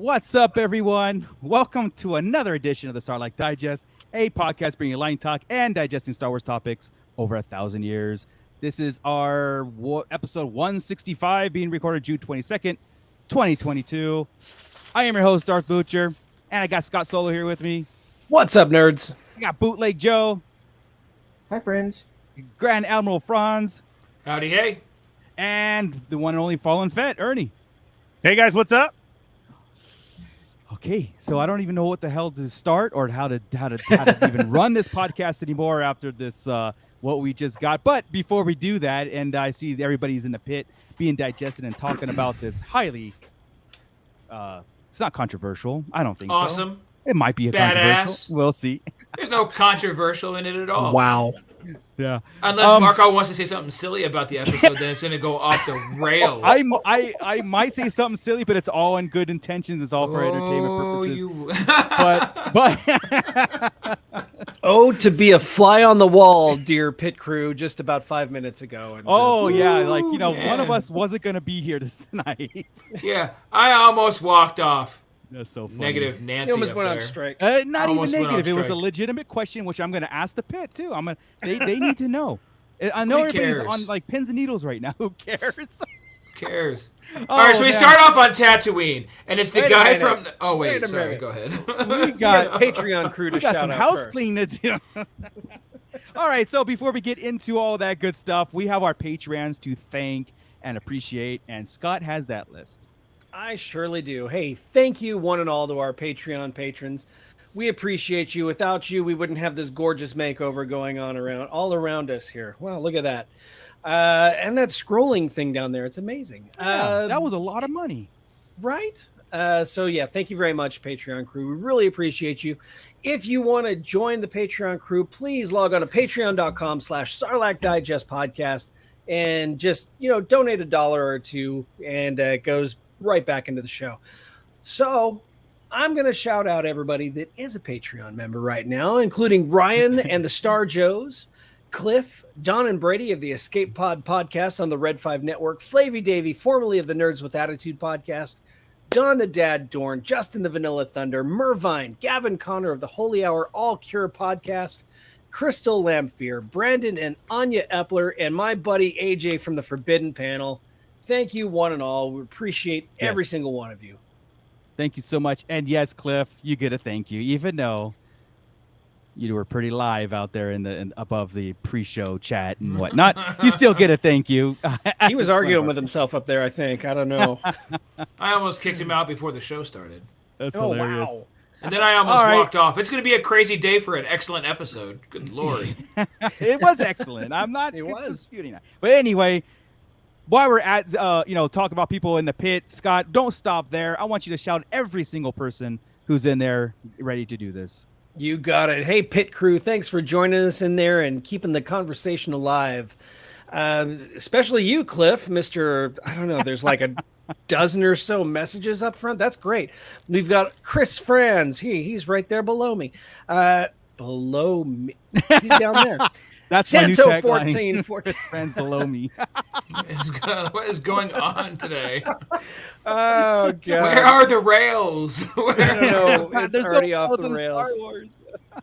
What's up, everyone? Welcome to another edition of the Starlight Digest, a podcast bringing line talk and digesting Star Wars topics over 1,000 years. This is our episode 165, being recorded June 22nd, 2022. I am your host, Darth Butcher, and I got Scott Solo here with me. What's up, nerds? I got Bootleg Joe. Hi, friends. Grand Admiral Franz. Howdy, hey. And the one and only Fallen Fett, Ernie. Hey, guys, what's up? Okay, so I don't even know what the hell to start or how to even run this podcast anymore after this what we just got. But before we do that, and I see everybody's in the pit being digested and talking about this highly it's not controversial. I don't think awesome. So. It might be a Badass. controversial. We'll see. There's no controversial in it at all. Wow. Yeah. Unless Marco wants to say something silly about the episode, then it's going to go off the rails. I might say something silly, but it's all in good intentions. It's all for entertainment purposes. But to be a fly on the wall, dear pit crew, just about 5 minutes ago. And, one of us wasn't going to be here this night. Yeah, I almost walked off. That's so funny. Negative Nancy. He almost up went on there. strike. Not Almost even went negative. on It was a strike. legitimate question, which I'm going to ask the pit too. They need to know. I know Who everybody's cares? on like pins and needles right now. Who cares? Who cares? All right, so we start off on Tatooine, and it's the Wait a guy minute. from. Oh Wait wait, a sorry. minute. Go ahead. We We got a Patreon crew to we got shout some out house first. cleaning to do. All right, so before we get into all that good stuff, we have our Patreons to thank and appreciate, and Scott has that list. I surely do. Hey, thank you one and all to our Patreon patrons. We appreciate you. Without you, we wouldn't have this gorgeous makeover going on all around us here. Wow, look at that. And that scrolling thing down there, it's amazing. Yeah, that was a lot of money. Right? So yeah, thank you very much, Patreon crew. We really appreciate you. If you want to join the Patreon crew, please log on to patreon.com/Sarlacc Digest Podcast and just, donate $1 or $2, and it goes right back into the show. So I'm going to shout out everybody that is a Patreon member right now, including Ryan and the Star Joes, Cliff, Don and Brady of the Escape Pod podcast on the Red 5 Network, Flavy Davy, formerly of the Nerds with Attitude podcast, Don the Dad Dorn, Justin the Vanilla Thunder, Mervine, Gavin Connor of the Holy Hour All Cure podcast, Crystal Lamphere, Brandon and Anya Epler, and my buddy AJ from the Forbidden Panel. Thank you one and all. We appreciate every single one of you. Thank you so much. And yes, Cliff, you get a thank you, even though you were pretty live out there in above the pre-show chat and whatnot. You still get a thank you. He was arguing with himself up there, I think. I don't know. I almost kicked him out before the show started, That's Oh, hilarious. wow. and then I almost All right. walked off. It's going to be a crazy day for an excellent episode. Good lord. It was excellent. I'm not It was. disputing that. But anyway, while we're at talking about people in the pit, Scott, don't stop there. I want you to shout every single person who's in there ready to do this. You got it. Hey, pit crew, thanks for joining us in there and keeping the conversation alive. Especially you, Cliff, Mr. I don't know, there's like a dozen or so messages up front. That's great. We've got Chris Franz. He's right there below me. Below me. He's down there. That's my new Santo tagline. 14. Friends below me. What is going on today? Oh, God. Where are the rails? I don't know. It's There's already no off rails the in rails. Star Wars.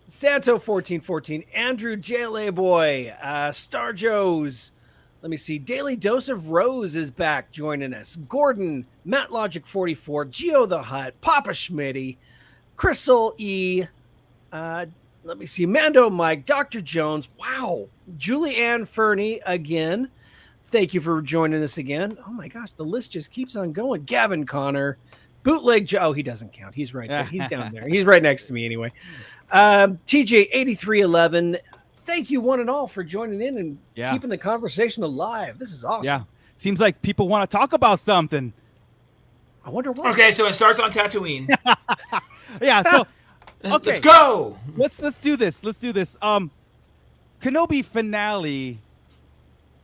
Santo 1414, Andrew JLA Boy, Star Joes. Let me see. Daily Dose of Rose is back joining us. Gordon, Matt Logic 44, Geo the Hut, Papa Schmitty, Crystal E. Let me see. Mando Mike, Dr. Jones. Wow. Julianne Fernie again. Thank you for joining us again. Oh my gosh, the list just keeps on going. Gavin Connor, Bootleg Joe. Oh, he doesn't count. He's right there. He's down there. He's right next to me anyway. TJ 8311. Thank you one and all for joining in and keeping the conversation alive. This is awesome. Yeah. Seems like people want to talk about something. I wonder why. Okay, so it starts on Tatooine. Yeah, so okay. Let's go. Let's do this. Let's do this. Kenobi finale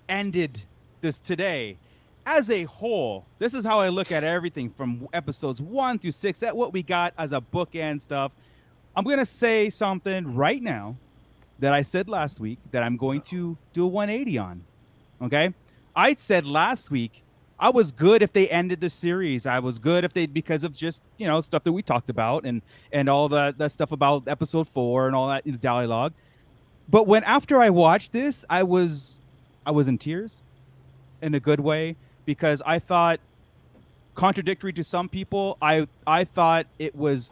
ended this today. As a whole, this is how I look at everything from episodes 1 through 6, at what we got as a bookend stuff. I'm going to say something right now that I said last week that I'm going to do a 180 on. Okay? I said last week I was good if they ended the series. I was good if they, because of just, stuff that we talked about and all that stuff about episode 4 and all that dialogue. But after I watched this, I was in tears in a good way, because I thought, contradictory to some people, I thought it was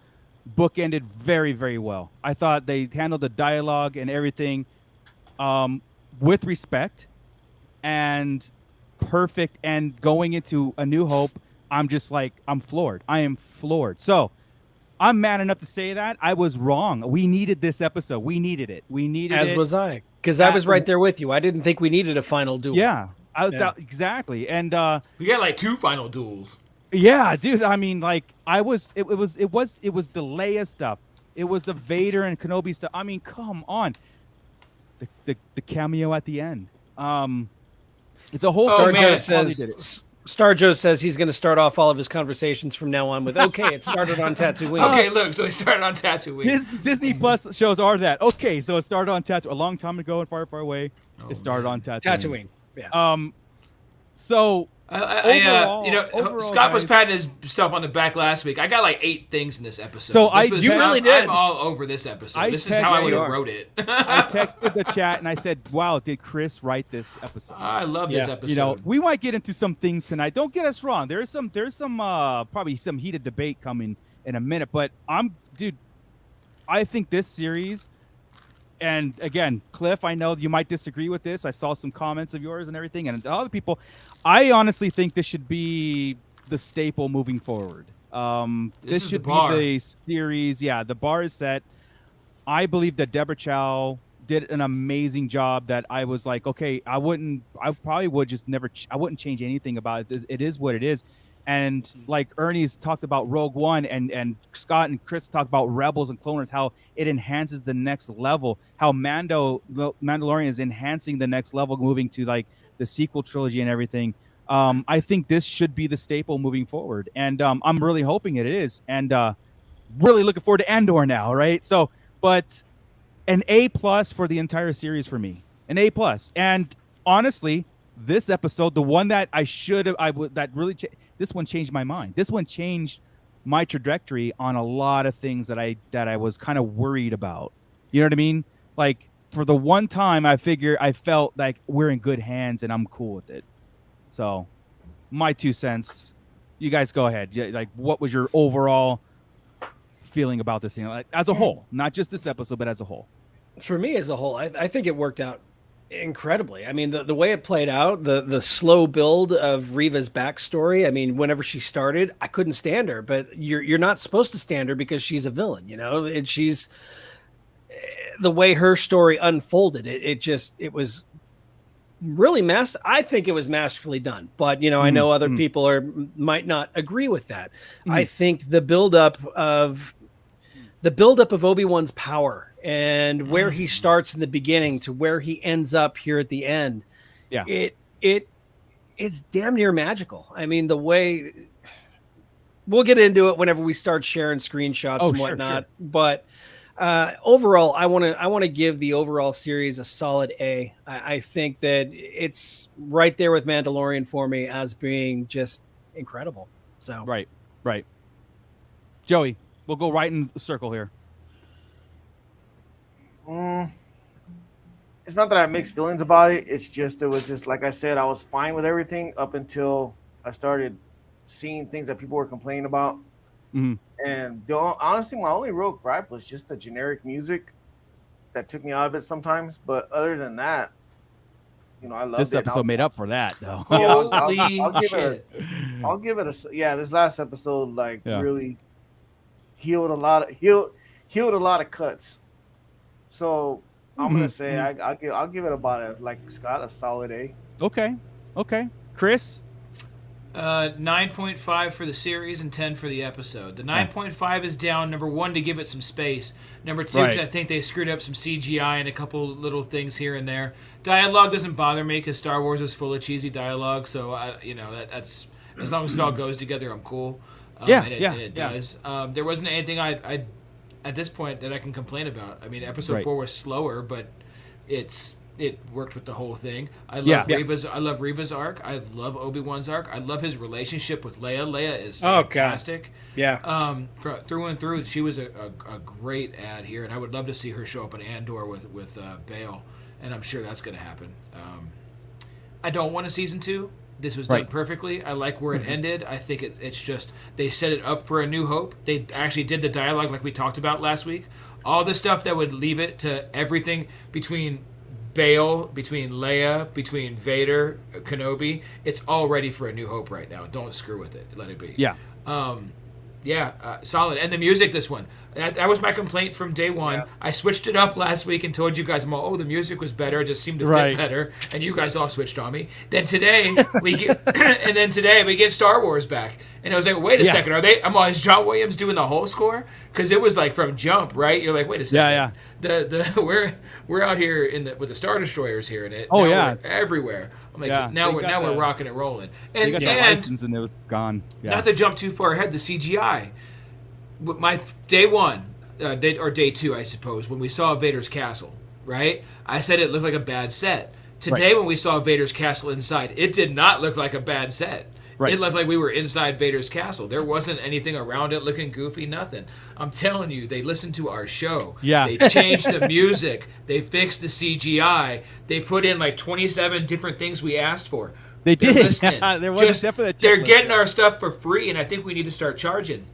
bookended very, very well. I thought they handled the dialogue and everything with respect and perfect. And going into A New Hope, I'm just like, I'm floored. I am floored. So I'm man enough to say that I was wrong. We needed this episode. We needed it. As was I, because I was right there with you. I didn't think we needed a final duel. Yeah, exactly. And we got like 2 final duels. Yeah, dude. I mean, like, it was the Leia stuff. It was the Vader and Kenobi stuff. I mean, come on. The cameo at the end. The whole Star Joe says he's going to start off all of his conversations from now on with, okay, it started on Tatooine. Okay, look, so it started on Tatooine. Disney Plus shows are that. Okay, so it started on Tatooine a long time ago and far, far away. It started on Tatooine. Yeah. So overall, Scott was patting himself on the back last week. I got like 8 things in this episode. So you really did. I'm all over this episode. This is how I would have wrote it. I texted the chat and I said, "Wow, did Chris write this episode?" I love this episode. We might get into some things tonight. Don't get us wrong. There's some probably some heated debate coming in a minute. But I think this series. And again, Cliff, I know you might disagree with this. I saw some comments of yours and everything, and other people. I honestly think this should be the staple moving forward. This should be the series. Yeah, the bar is set. I believe that Deborah Chow did an amazing job. That I was like, okay, I probably would just never. I wouldn't change anything about it. It is what it is. And like Ernie's talked about Rogue One, and Scott and Chris talked about Rebels and Clone Wars, how it enhances the next level, how Mandalorian is enhancing the next level, moving to like the sequel trilogy and everything. I think this should be the staple moving forward, and I'm really hoping it is, and really looking forward to Andor now, right? So, but an A+ for the entire series for me, an A+. And honestly, this episode, the one that this one changed my mind. This one changed my trajectory on a lot of things that I was kind of worried about. You know what I mean? Like, for the one time, I felt like we're in good hands and I'm cool with it. So, my 2 cents. You guys go ahead. Like, what was your overall feeling about this thing, like, as a whole? Not just this episode, but as a whole. For me, as a whole, I think it worked out incredibly. I mean, the way it played out, the slow build of Reva's backstory. I mean, whenever she started, I couldn't stand her, but you're not supposed to stand her because she's a villain, and she's the way her story unfolded. It was really I think it was masterfully done, but I know other people might not agree with that. I think the buildup of Obi-Wan's power and where he starts in the beginning to where he ends up here at the end. Yeah. It's damn near magical. I mean, the way we'll get into it whenever we start sharing screenshots and whatnot, sure. But overall, I want to give the overall series a solid A. I think that it's right there with Mandalorian for me as being just incredible. So right. Joey, we'll go right in the circle here. It's not that I have mixed feelings about it. It was just like I said, I was fine with everything up until I started seeing things that people were complaining about. Mm-hmm. And honestly, my only real gripe was just the generic music that took me out of it sometimes. But other than that, I loved this episode made up for that, though. Yeah, I'll give it a this last episode really healed a lot of cuts. So I'm gonna say I'll give it about Scott, a solid A. Okay. Chris? 9.5 for the series and 10 for the episode. The 9.5 is down, number 1, to give it some space. Number 2, I think they screwed up some CGI and a couple little things here and there. Dialogue doesn't bother me because Star Wars is full of cheesy dialogue, so that's as long as it all goes together, I'm cool. It does. There wasn't anything I at this point that I can complain about. I mean, episode 4 was slower, but it's it worked with the whole thing. I love Reva's arc. I love Obi-Wan's arc. I love his relationship with Leia. Leia is fantastic. Through and through, she was a great add here, and I would love to see her show up in Andor with Bail, and I'm sure that's going to happen. I don't want a season 2. This was done perfectly. I like where it ended. I think it's just they set it up for A New Hope. They actually did the dialogue like we talked about last week. All the stuff that would leave it to everything between Bail, between Leia, between Vader, Kenobi. It's all ready for A New Hope right now. Don't screw with it. Let it be. Yeah. Solid. And the music, this one. That was my complaint from day one. Yeah. I switched it up last week and told you guys, the music was better. It just seemed to fit better. And you guys all switched on me. Then today, we get Star Wars back. And I was like, wait a second. Is John Williams doing the whole score? Because it was like from Jump, right? You're like, wait a second. Yeah. We're out here with the Star Destroyers here in it. We're everywhere. I'm like, now we're rocking and rolling. And the license and it was gone. Yeah. Not to jump too far ahead, the CGI. My day one, or day two, I suppose, when we saw Vader's castle, right? I said it looked like a bad set. Today, when we saw Vader's castle inside, it did not look like a bad set. Right. It looked like we were inside Vader's castle. There wasn't anything around it looking goofy, nothing. I'm telling you, they listened to our show. Yeah. They changed the music. They fixed the CGI. They put in like 27 different things we asked for. They did. There was definitely they're getting our stuff for free, and I think we need to start charging.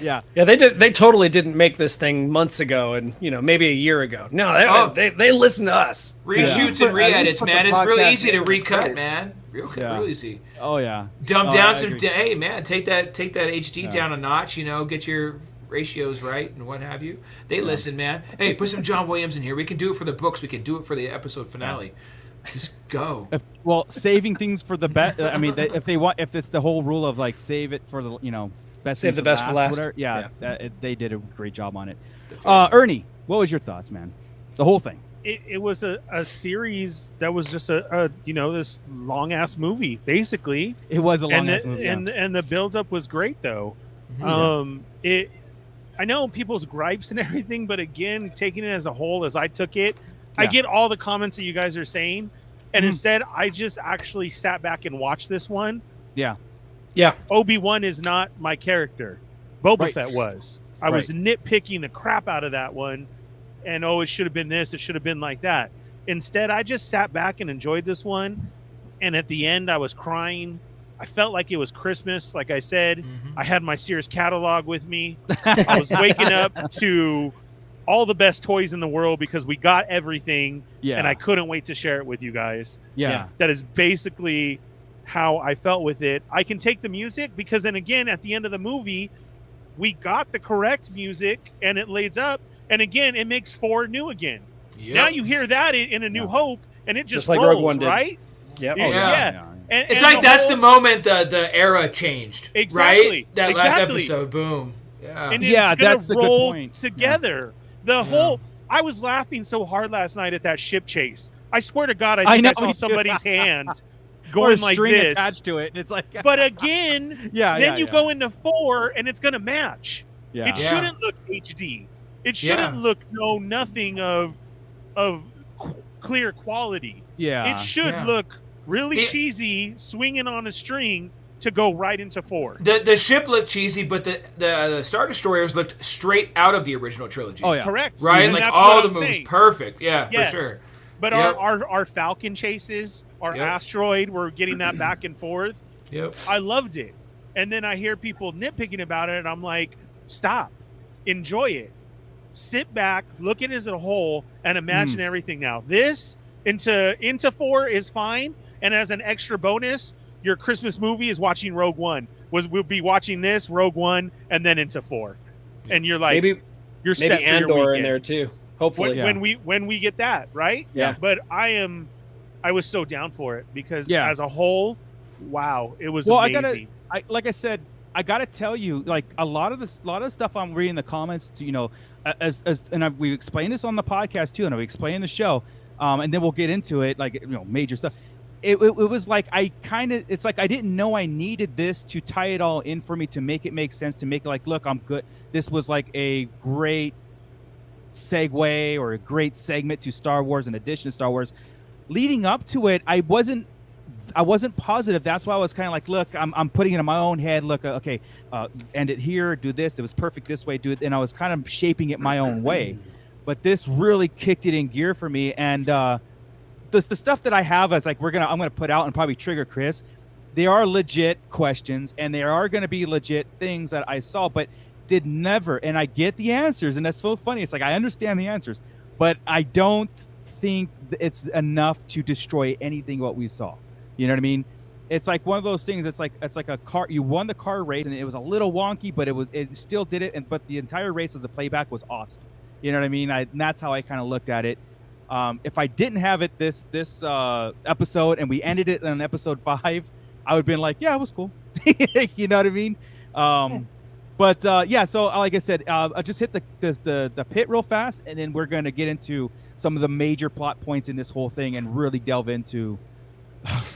Yeah, they did. They totally didn't make this thing months ago, and maybe a year ago. No, they listen to us. Reshoots and re-edits, man. It's really easy to recut, man. Real easy. Oh yeah. Dumb down some. Hey man, take that HD down a notch. Get your ratios right and what have you. They listen, man. Hey, put some John Williams in here. We can do it for the books. We can do it for the episode finale. Just go. Saving things for the best. I mean, if it's the whole rule of like save it for the best. Save the best for last. Whatever, they did a great job on it. Ernie, what was your thoughts, man? The whole thing. It was a series that was just a this long ass movie basically. It was a long ass movie, and the build up was great though. I know people's gripes and everything, but again, taking it as a whole, as I took it. I get all the comments that you guys are saying, and instead, I just actually sat back and watched this one. Yeah. Obi-Wan is not my character. Boba Fett was. I was nitpicking the crap out of that one, and it should have been this, it should have been like that. Instead, I just sat back and enjoyed this one, and at the end, I was crying. I felt like it was Christmas. Like I said, I had my Sears catalog with me. I was waking up to all the best toys in the world because we got everything, and I couldn't wait to share it with you guys. That is basically how I felt with it. I can take the music because then again, at the end of the movie, we got the correct music and it lays up, and again, it makes 4 new again. Now you hear that in A New Hope, and it just like rolls, Rogue One did. Right? Yep. And it's like that's the moment the era changed. Exactly. Right? That last episode, boom. Yeah. And it's that's a good roll point. Together. The whole. I was laughing so hard last night at that ship chase. I swear to God, I saw somebody's hand going like this, attached to it. It's like, but again, then you go into 4, and it's gonna match. It shouldn't look HD. It shouldn't look nothing of clear quality. It should look really cheesy, swinging on a string to go right into 4. The ship looked cheesy, but the Star Destroyers looked straight out of the original trilogy. Oh yeah, correct. Right, and like all the moves, perfect. Yeah, for sure. But our Falcon chases, our asteroid, we're getting that back and forth. I loved it. And then I hear people nitpicking about it, and I'm like, stop, enjoy it, sit back, look at it as a whole, and imagine everything. Now this into 4 is fine, and as an extra bonus, your Christmas movie is watching Rogue One. We'll be watching this, Rogue One, and then into 4. And you're like, you're set for Andor your weekend. In there too. Hopefully, when we get that right. But I was so down for it because as a whole, wow, it was amazing. Like I said, I gotta tell you, like a lot of stuff I'm reading the comments to, we explained this on the podcast too, and we explained in the show, and then we'll get into it, like major stuff. It was like it's like I didn't know I needed this to tie it all in for me to make it make sense, to make it like, look, I'm good. This was like a great segue or a great segment to Star Wars, in addition to Star Wars. Leading up to it, I wasn't positive. That's why I was kind of like, look, I'm putting it in my own head. Look, okay, end it here, do this. It was perfect this way, do it. And I was kind of shaping it my own way. But this really kicked it in gear for me. And the stuff that I have is like I'm gonna put out and probably trigger Chris. They are legit questions, and there are going to be legit things that I saw, but did never. And I get the answers, and that's so funny. It's like I understand the answers, but I don't think it's enough to destroy anything what we saw. You know what I mean? It's like one of those things. It's like a car. You won the car race, and it was a little wonky, but it still did it. But the entire race as a playback was awesome. You know what I mean? And that's how I kind of looked at it. If I didn't have it this episode, and we ended it on episode 5. I would have been like, yeah, it was cool. You know what I mean? So like I said, I'll just hit the pit real fast, and then we're going to get into some of the major plot points in this whole thing and really delve into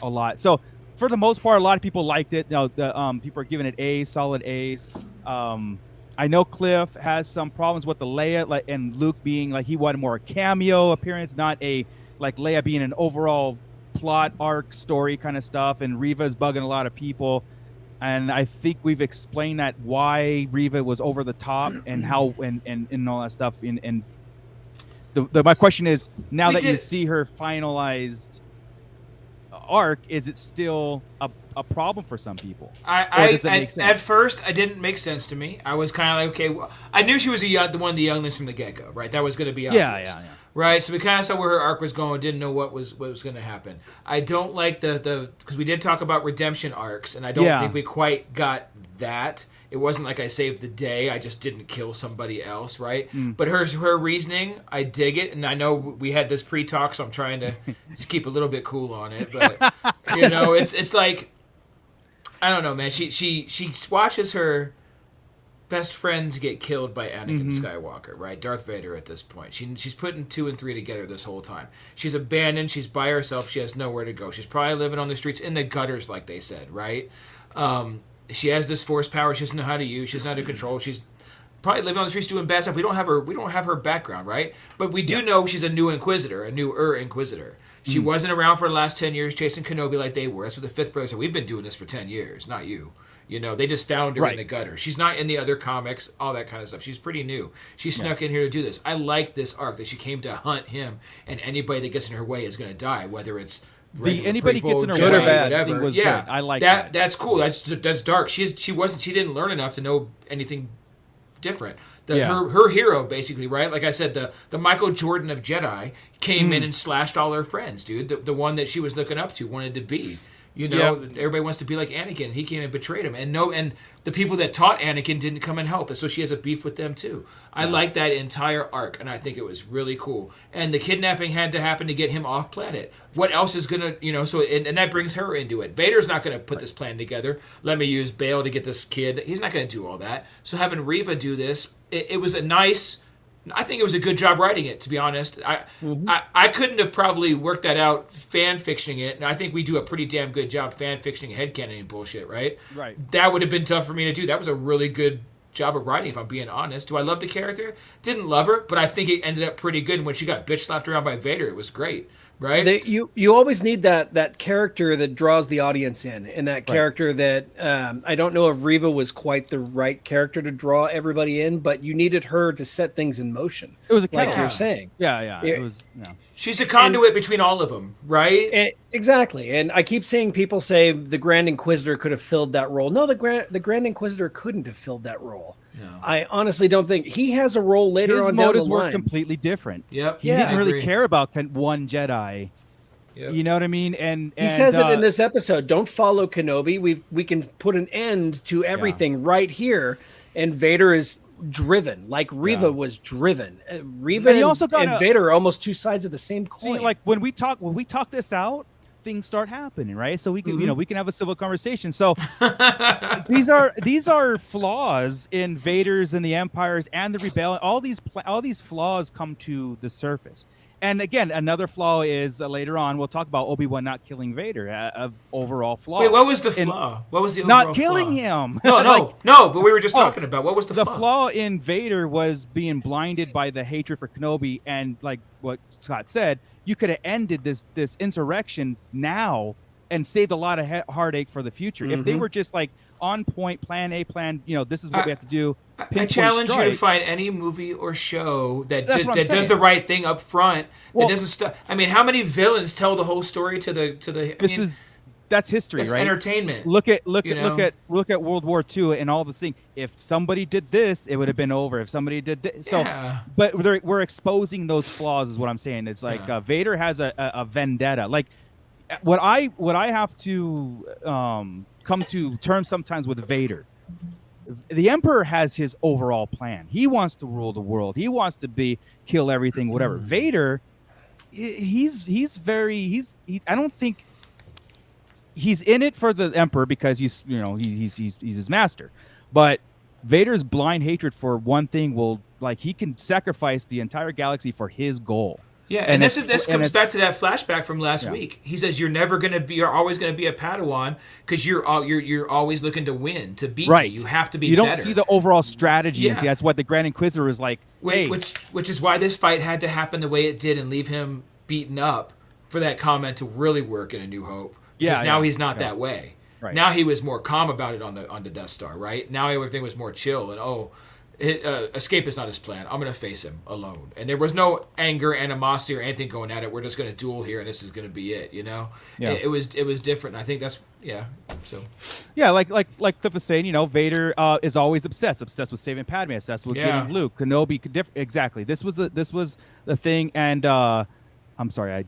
a lot. So for the most part, a lot of people liked it. People are giving it A's, solid A's. I know Cliff has some problems with the Leia and Luke being like, he wanted more a cameo appearance, not a like Leia being an overall plot arc story kind of stuff. And Reva's bugging a lot of people, and I think we've explained that why Reva was over the top and how and all that stuff. And my question is, now that you see her finalized arc, is it still a problem for some people? At first, it didn't make sense to me. I was kind of like, okay, well, I knew she was the one of the younglings from the get-go, right? That was going to be obvious. Yeah. Right, so we kind of saw where her arc was going, didn't know what was going to happen. I don't like because we did talk about redemption arcs, and I don't think we quite got that. It wasn't like I saved the day, I just didn't kill somebody else, right? But her reasoning, I dig it, and I know we had this pre-talk, so I'm trying to just keep a little bit cool on it, but it's like, I don't know, man. She watches her best friends get killed by Anakin Skywalker, right? Darth Vader at this point. She's putting 2 and 3 together this whole time. She's abandoned. She's by herself. She has nowhere to go. She's probably living on the streets, in the gutters, like they said, right? She has this force power she doesn't know how to use. She's not in control. She's probably living on the streets doing bad stuff. We don't have her background, right? But we do know she's a newer Inquisitor. She wasn't around for the last 10 years chasing Kenobi like they were. That's what the fifth brother said. We've been doing this for 10 years, not you. They just found her in the gutter. She's not in the other comics, all that kind of stuff. She's pretty new. She snuck in here to do this. I like this arc that she came to hunt him, and anybody that gets in her way is going to die, whether it's anybody people, gets in her way, or bad, whatever. Yeah, good. I like that. That's cool. That's dark. She didn't learn enough to know anything different. Her hero, basically, right? Like I said, the Michael Jordan of Jedi came in and slashed all her friends, dude. The one that she was looking up to, wanted to be. Everybody wants to be like Anakin. He came and betrayed him, and the people that taught Anakin didn't come and help, and so she has a beef with them too. I like that entire arc, and I think it was really cool. And the kidnapping had to happen to get him off planet. What else is gonna, and that brings her into it. Vader's not gonna put this plan together. Let me use Bail to get this kid. He's not gonna do all that. So having Reva do this, it was a nice. I think it was a good job writing it, to be honest. I couldn't have probably worked that out fan fictioning it, and I think we do a pretty damn good job fan fictioning headcanon bullshit, right? Right. That would have been tough for me to do. That was a really good job of writing, if I'm being honest. Do I love the character? Didn't love her, but I think it ended up pretty good. And when she got bitch slapped around by Vader, it was great. Right? You always need that character that draws the audience in, and that character that I don't know if Reva was quite the right character to draw everybody in, but you needed her to set things in motion. It was like you're saying. Yeah. It was. Yeah. She's a conduit between all of them, right? Exactly. And I keep seeing people say the Grand Inquisitor could have filled that role. No, the Grand Inquisitor couldn't have filled that role. No. I honestly don't think he has a role later on down the line. His motives were completely different. Yep. He didn't really care about one Jedi. Yep. You know what I mean? And he says it in this episode. Don't follow Kenobi. We can put an end to everything right here. And Vader is driven, like Reva was driven. Reva and Vader are almost two sides of the same coin. See, like when we talk this out, things start happening, right? So we can we can have a civil conversation. So these are flaws in Vader's and the Empire's and the Rebellion. All these flaws come to the surface, And again, another flaw is later on we'll talk about Obi-Wan not killing Vader. Overall flaw. Wait, what was the flaw? What was the not overall killing flaw? him? No. But we were just talking about what was the flaw? The flaw in Vader was being blinded by the hatred for Kenobi, and like what Scott said, you could have ended this insurrection now and saved a lot of heartache for the future. If they were just like on point, plan A, plan, this is what we have to do. I challenge you to find any movie or show that That's does the right thing up front. That doesn't I mean, how many villains tell the whole story to the? That's history, that's right? Entertainment. Look at World War II and all the things. If somebody did this, it would have been over. If somebody did this, but we're exposing those flaws, is what I'm saying. It's like Vader has a vendetta. Like what I have to come to terms sometimes with Vader. The Emperor has his overall plan. He wants to rule the world. He wants to kill everything, whatever. Vader, he's I don't think he's in it for the Emperor because he's his master. But Vader's blind hatred for one thing he can sacrifice the entire galaxy for his goal. Yeah, and this comes back to that flashback from last week. He says you're always gonna be a Padawan because you're always looking to win, to beat me. You have to be better. You don't see the overall strategy. Yeah. See, that's what the Grand Inquisitor is like. Which is why this fight had to happen the way it did and leave him beaten up for that comment to really work in A New Hope. Because now he's not that way. Right. Now he was more calm about it on the Death Star, right? Now everything was more chill and escape is not his plan. I'm going to face him alone. And there was no anger, animosity, or anything going at it. We're just going to duel here, and this is going to be it, Yeah. It was different. I think that's, so. Yeah, like Cliff was saying, Vader is always obsessed with saving Padme, obsessed with getting Luke. Kenobi, exactly. This was the thing, and I'm sorry,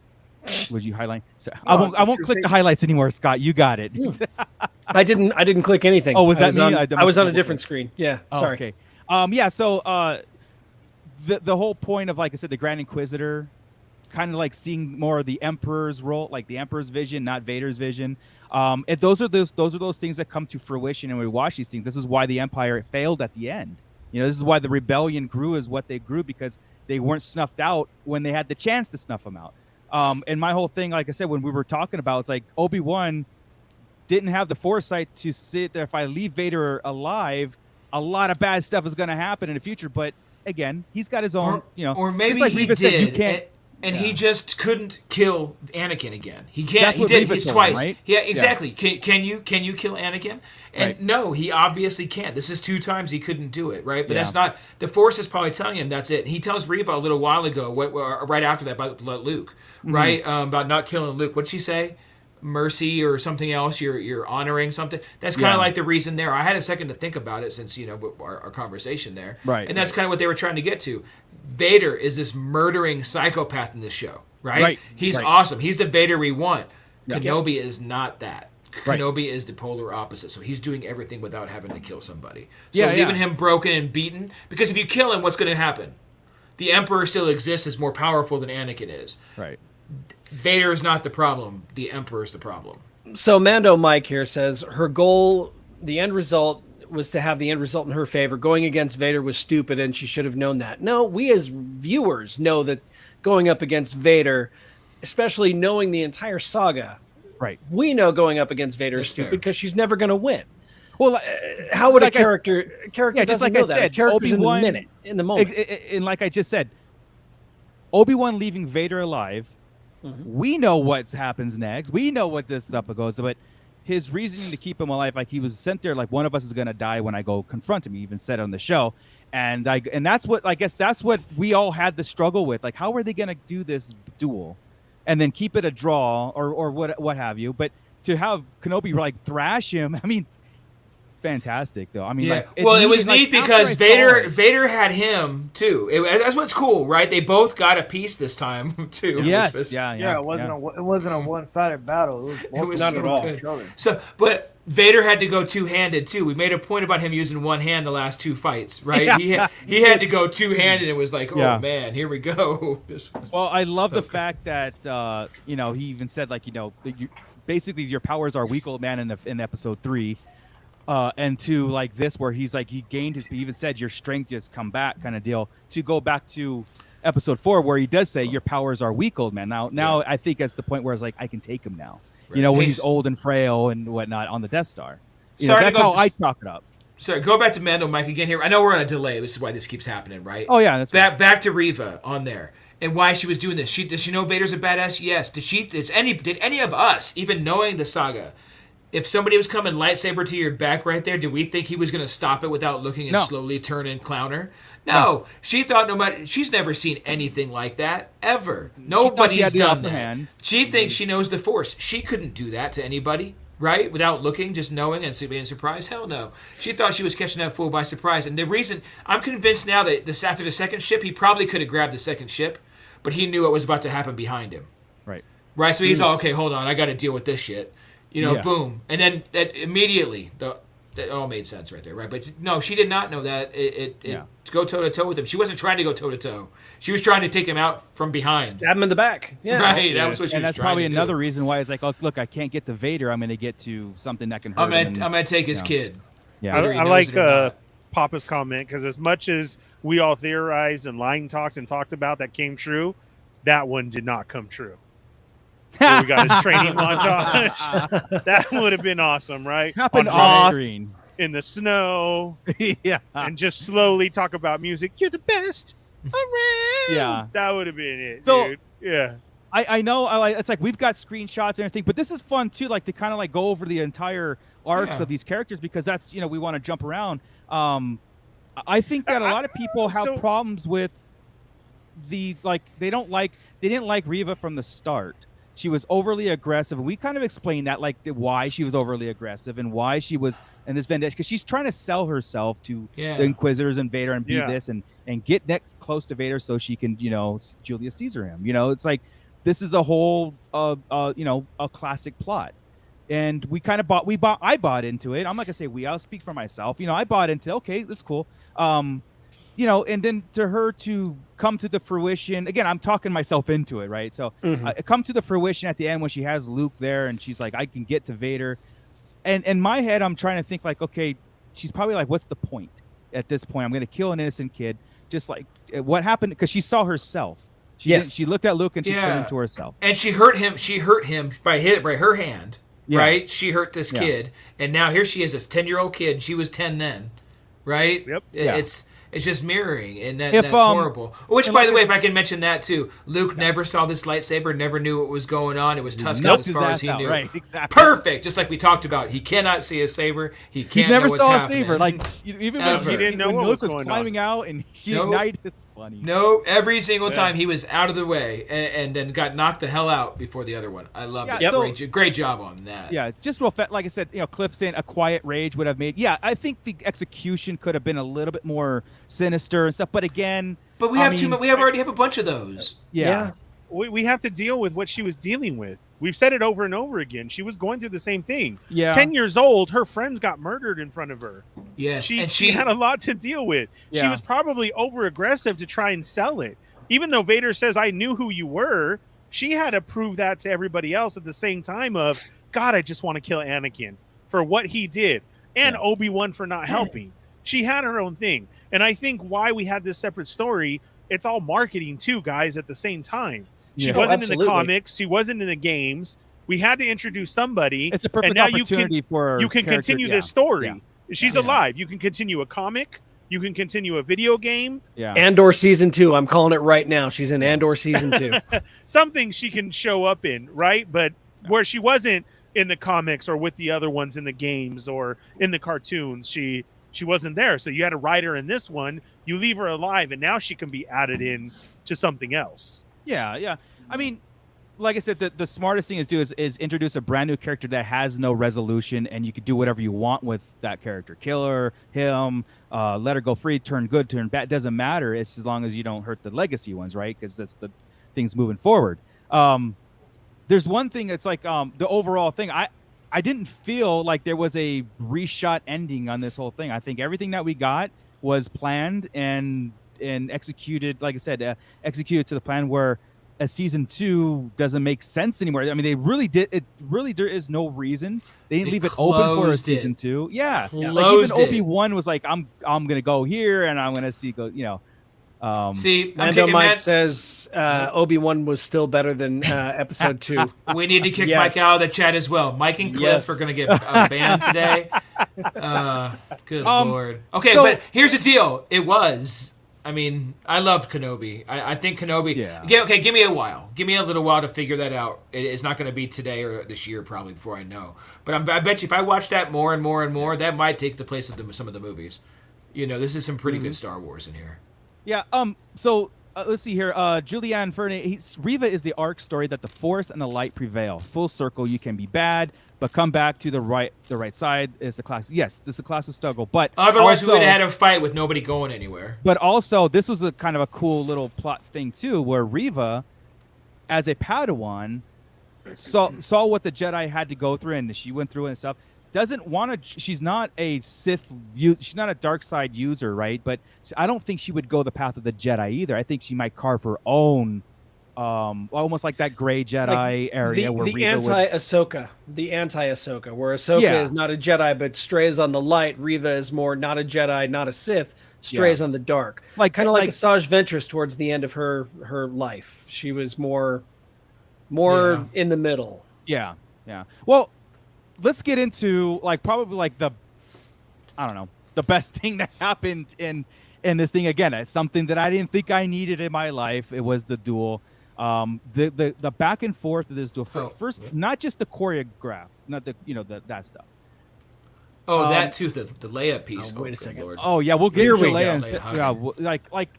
would you highlight? So, I won't click the highlights anymore, Scott. You got it. I didn't click anything. Oh, was that me? I was on a different screen. Yeah, sorry. Okay. So the whole point of, like I said, the Grand Inquisitor, kind of like seeing more of the Emperor's role, like the Emperor's vision, not Vader's vision. And those are those things that come to fruition, and we watch these things. This is why the Empire failed at the end. This is why the rebellion grew as what they grew, because they weren't snuffed out when they had the chance to snuff them out. And my whole thing, like I said, when we were talking about, it's like Obi-Wan didn't have the foresight to sit there. If I leave Vader alive, a lot of bad stuff is going to happen in the future. But again, he's got his own, or maybe like he did. Said, you can't, and he just couldn't kill Anakin again. He can't. He did. He's twice. Right? Yeah, exactly. Yeah. Can you kill Anakin? And no, he obviously can't. This is 2 times he couldn't do it. Right, but that's not. The Force is probably telling him that's it. He tells Reva a little while ago, right after that, about Luke, right, about not killing Luke. What'd she say? Mercy or something else, you're honoring something. That's kind of like the reason there. I had a second to think about it since our conversation there, right? And that's kind of what they were trying to get to. Vader is this murdering psychopath in this show, right? He's awesome. He's the Vader we want. Kenobi is not that. Kenobi is the polar opposite. So he's doing everything without having to kill somebody. So leaving him broken and beaten, because if you kill him, what's going to happen? The Emperor still exists, is more powerful than Anakin is. Right. Vader is not the problem. The Emperor is the problem. So Mando Mike here says her goal, the end result, was to have the end result in her favor. Going against Vader was stupid, and she should have known that. No, we as viewers know that going up against Vader, especially knowing the entire saga, we know going up against Vader is stupid because she's never going to win. Well, how would a character just like I said, character's in the moment. And like I just said, Obi-Wan leaving Vader alive. We know what happens next. We know what this stuff goes, but his reasoning to keep him alive, like he was sent there, like one of us is going to die when I go confront him. He even said on the show, and that's what I guess that's what we all had the struggle with. Like, how are they going to do this duel, and then keep it a draw or what have you? But to have Kenobi like thrash him, I mean. Fantastic though. I mean, it was neat because Vader had him too. That's what's cool, right? They both got a piece this time too. Yes, it wasn't a one-sided battle. It was not at all. So, but Vader had to go two-handed too. We made a point about him using one hand the last 2 fights, right? Yeah. He had to go two-handed. It was like, oh man, here we go. Well, I love the fact that he even said basically your powers are weak, old man, in episode 3. And to like this, where he's like he gained his, he even said your strength just come back kind of deal, to go back to episode 4, where he does say your powers are weak, old man. Now I think that's the point where it's like I can take him now. Right. You know, when he's old and frail and whatnot on the Death Star. That's how I chalk it up. Sorry, go back to Mando Mike again here. I know we're on a delay. This is why this keeps happening, right? Oh yeah, that's right. Back to Reva on there and why she was doing this. Does she know Vader's a badass? Yes. Did any of us, even knowing the saga, if somebody was coming lightsaber to your back right there, did we think he was going to stop it without looking and slowly turn and clown her? No. She thought she's never seen anything like that ever. Nobody's done that. She thinks she knows the Force. She couldn't do that to anybody. Right? Without looking, just knowing and being surprised? Hell no. She thought she was catching that fool by surprise. And the reason, I'm convinced now that after the second ship, he probably could have grabbed the second ship, but he knew what was about to happen behind him. Right. Right? So he's all, okay, hold on, I got to deal with this shit. Boom. And then immediately, that all made sense right there, right? But no, she did not know that. To go toe-to-toe with him. She wasn't trying to go toe-to-toe. She was trying to take him out from behind. Stab him in the back. Yeah. Right, that was what she was trying to do. And that's probably another reason why it's like, oh, look, I can't get to Vader. I'm going to get to something that can hurt him. I'm going to take his kid. Yeah. I like Papa's comment, because as much as we all theorized and line talked and talked about that came true, that one did not come true. Where we got his training montage. That would have been awesome, right? Happened off screen. In the snow, yeah, and just slowly talk about music. You're the best around. Yeah, that would have been it, so, dude. Yeah, I know. It's like we've got screenshots and everything, but this is fun too. Like to kind of like go over the entire arcs of these characters, because that's we want to jump around. I think that a lot of people have problems with they didn't like Reva from the start. She was overly aggressive, and we kind of explained that, like why she was overly aggressive and why she was in this vendetta, because she's trying to sell herself to the Inquisitors and Vader and be this and get next close to Vader so she can Julius Caesar him. It's like this is a whole a classic plot, and we kind of I bought into it. I'm not gonna say I'll speak for myself. I bought into okay, that's cool. And then to her to come to the fruition again, I'm talking myself into it, right? So come to the fruition at the end when she has Luke there and she's like, I can get to Vader. And in my head, I'm trying to think like, okay, she's probably like, what's the point at this point? I'm going to kill an innocent kid. Just like what happened, because she saw herself. She looked at Luke and she turned into herself. And she hurt him by her hand, right? She hurt this kid. And now here she is, this 10-year-old kid. She was 10 then, right? Yep. It's just mirroring, and that's horrible. Which, by the way, if I can mention that too, Luke never saw this lightsaber, never knew what was going on. It was Tusken as far as he knew. Right, exactly. Perfect, just like we talked about. He cannot see a saber. He never know saw what's a saber. Like even when he didn't know what Luke was was climbing out and she ignited. Funny. No, every single time he was out of the way and then got knocked the hell out before the other one. I love it. So, great job on that. Yeah, just real fast. Like I said, Cliff saying a quiet rage would have made. Yeah, I think the execution could have been a little bit more sinister and stuff. But again, we already have a bunch of those. Yeah. We have to deal with what she was dealing with. We've said it over and over again. She was going through the same thing. Yeah. 10 years old, her friends got murdered in front of her. Yes. She had a lot to deal with. Yeah. She was probably over aggressive to try and sell it. Even though Vader says, I knew who you were, she had to prove that to everybody else at the same time of, God, I just want to kill Anakin for what he did. And Obi-Wan for not helping. She had her own thing. And I think why we had this separate story, it's all marketing too, guys, at the same time. She wasn't in the comics. She wasn't in the games. We had to introduce somebody. It's a perfect opportunity for you can continue this story. Yeah. She's alive. You can continue a comic. You can continue a video game. Yeah. Andor season 2. I'm calling it right now. She's in Andor season 2. Something she can show up in, right? But where she wasn't in the comics or with the other ones in the games or in the cartoons, she wasn't there. So you had to write her in this one. You leave her alive, and now she can be added in to something else. Yeah. I mean, like I said, the smartest thing is introduce a brand new character that has no resolution, and you can do whatever you want with that character. Kill her, him, let her go free, turn good, turn bad. Doesn't matter. It's as long as you don't hurt the legacy ones, right? Because that's the things moving forward. There's one thing that's like the overall thing. I didn't feel like there was a reshot ending on this whole thing. I think everything that we got was planned and executed, like I said, executed to the plan where a season 2 doesn't make sense anymore. I mean, they really did. There is no reason. They didn't leave it open for a season 2. Yeah. Like even Obi-Wan was like, I'm going to go here and I'm going to see, See, I'm Mando kicking Mike Matt. says Obi-Wan was still better than episode 2. We need to kick Yes. Mike out of the chat as well. Mike and Cliff Yes. are going to get banned today. Good Lord. Okay, so- but here's the deal. I mean, I love Kenobi. I think Kenobi. Yeah. Okay, give me a while. Give me a little while to figure that out. It's not going to be today or this year probably before I know. But I bet you if I watch that more and more and more, that might take the place of some of the movies. You know, this is some pretty good Star Wars in here. Yeah. So let's see here. Julianne Ferney. Reva is the arc story that the Force and the light prevail. Full circle. You can be bad, but come back to the right side. Is the class? Yes, this is a classic struggle. But Otherwise, we also, would have had a fight with nobody going anywhere. But also, this was a kind of a cool little plot thing too, where Reva, as a Padawan, saw what the Jedi had to go through, and she went through it and stuff. Doesn't want to. She's not a Sith. She's not a dark side user, right? But I don't think she would go the path of the Jedi either. I think she might carve her own, almost like that gray Jedi area where the Reva anti-Ahsoka, where Ahsoka is not a Jedi but strays on the light. Reva is more not a Jedi, not a Sith, strays on the dark. Kind of like Asajj Ventress towards the end of her life. She was more in the middle. Yeah. Well, let's get into probably the best thing that happened in this thing. Again, it's something that I didn't think I needed in my life. It was the duel. The back and forth of this duel. First, not just the choreograph, not the that stuff. Oh, that too, the Leia piece. Wait a second. Lord. Oh yeah, we'll get Here to we Leia. go. Like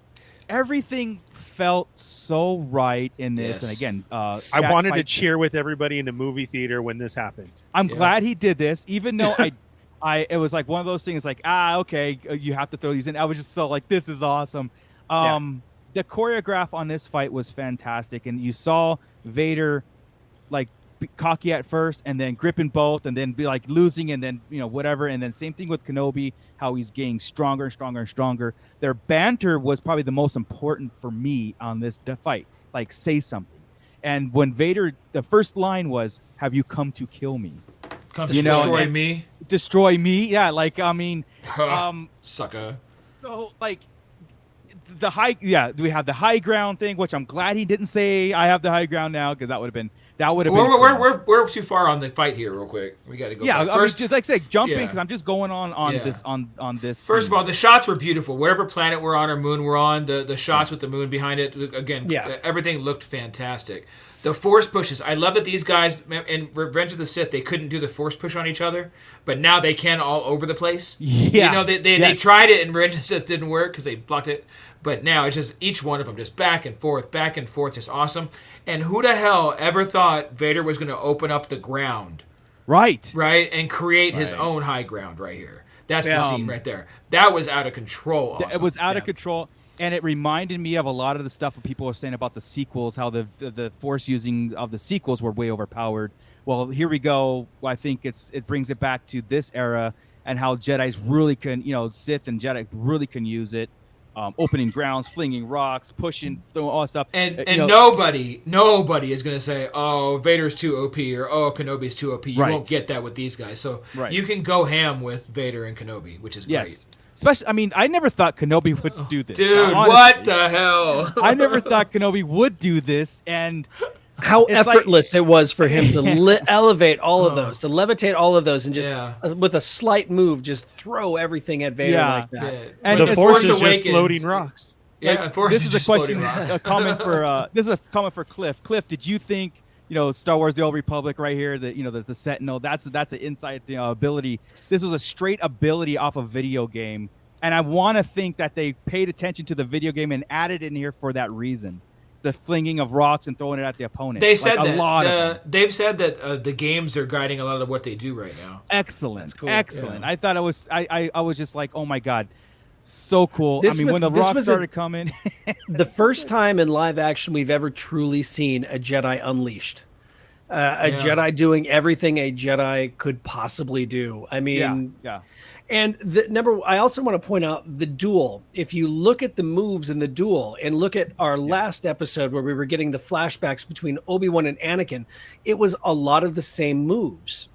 everything felt so right in this. Yes. And again, I wanted to cheer with everybody in the movie theater when this happened. I'm glad he did this, even though it was like one of those things like, okay, you have to throw these in. I was just so like, this is awesome. The choreograph on this fight was fantastic. And you saw Vader be cocky at first and then gripping both and then be losing and then, whatever. And then same thing with Kenobi, how he's getting stronger and stronger and stronger. Their banter was probably the most important for me on this fight. Say something. And when Vader, the first line was, "Have you come to kill me?" Come to destroy me. Destroy me. Yeah. Sucker. So the high, we have the high ground thing, which I'm glad he didn't say I have the high ground now, because that would have been. We're too far on the fight here, real quick. We got to go. Yeah, back. First, just jumping because I'm just going on this on this. First of all, the shots were beautiful. Whatever planet we're on or moon we're on, the shots with the moon behind it, again, everything looked fantastic. The force pushes. I love that these guys in Revenge of the Sith, they couldn't do the force push on each other, but now they can all over the place. Yeah, they tried it in Revenge of the Sith, didn't work because they blocked it. But now it's just each one of them just back and forth, just awesome. And who the hell ever thought Vader was going to open up the ground? Right, and create his own high ground right here. That's the scene right there. That was out of control. Awesome. It was out of control. And it reminded me of a lot of the stuff that people were saying about the sequels, how the force using of the sequels were way overpowered. Well, here we go. I think it brings it back to this era and how Jedi's really can, Sith and Jedi really can use it. Opening grounds, flinging rocks, pushing, throwing all that stuff. And nobody is going to say, oh, Vader's too OP or, oh, Kenobi's too OP. You won't get that with these guys. So you can go ham with Vader and Kenobi, which is great. Especially, I never thought Kenobi would do this. Dude, honestly, what the hell? I never thought Kenobi would do this, and how effortless it was for him to elevate all of those, to levitate all of those, and just with a slight move, just throw everything at Vader like that. Yeah. And the Force is just floating rocks. Yeah, Force this is is just a question. floating rocks. A comment for this is a comment for Cliff. Cliff, did you think? Star Wars: The Old Republic, right here. The Sentinel. That's an inside ability. This was a straight ability off a video game. And I want to think that they paid attention to the video game and added in here for that reason. The flinging of rocks and throwing it at the opponent. They said that. They've said that the games are guiding a lot of what they do right now. Excellent. That's cool. Excellent. Yeah. I thought it was, I was just like, oh my God, so cool. When the rocks started coming. The first time in live action we've ever truly seen a Jedi unleashed. A Jedi doing everything a Jedi could possibly do. I mean, yeah. And I also want to point out the duel. If you look at the moves in the duel and look at our last episode where we were getting the flashbacks between Obi-Wan and Anakin, it was a lot of the same moves.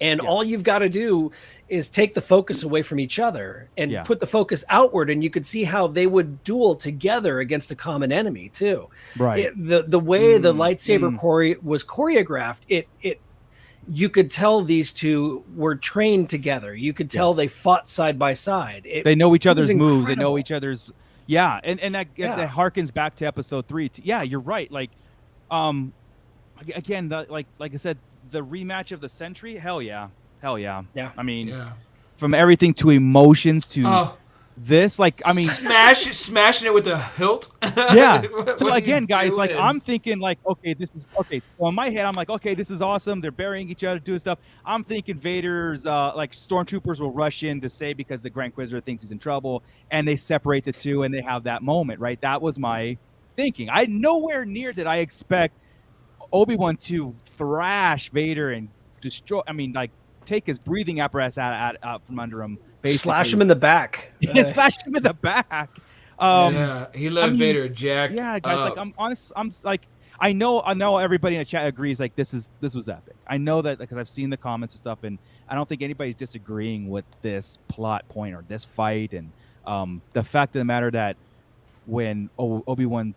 And all you've got to do is take the focus away from each other and put the focus outward, and you could see how they would duel together against a common enemy too. Right. The way the lightsaber was choreographed, you could tell these two were trained together. You could tell they fought side by side. They know each other's moves. They know each other's and that harkens back to episode 3. You're right. Like, again, like I said, the rematch of the century. Hell yeah. I mean, from everything to emotions to this, like, I mean, smashing it with a hilt. So again, guys, like, I'm thinking, like, okay, this is okay. So in my head, I'm like, okay, this is awesome. They're burying each other, doing stuff. I'm thinking Vader's like stormtroopers will rush in to say because the Grand Inquisitor thinks he's in trouble, and they separate the two, and they have that moment, right? That was my thinking. I nowhere near did I expect Obi-Wan to thrash Vader and destroy. I mean, like, take his breathing apparatus out from under him. Basically. Slash him in the back. Slash him in the back. He left Vader jacked. Yeah, guys. Like, I'm honest. I'm like, I know everybody in the chat agrees. Like, this was epic. I know that because I've seen the comments and stuff, and I don't think anybody's disagreeing with this plot point or this fight. And the fact of the matter that when Obi-Wan,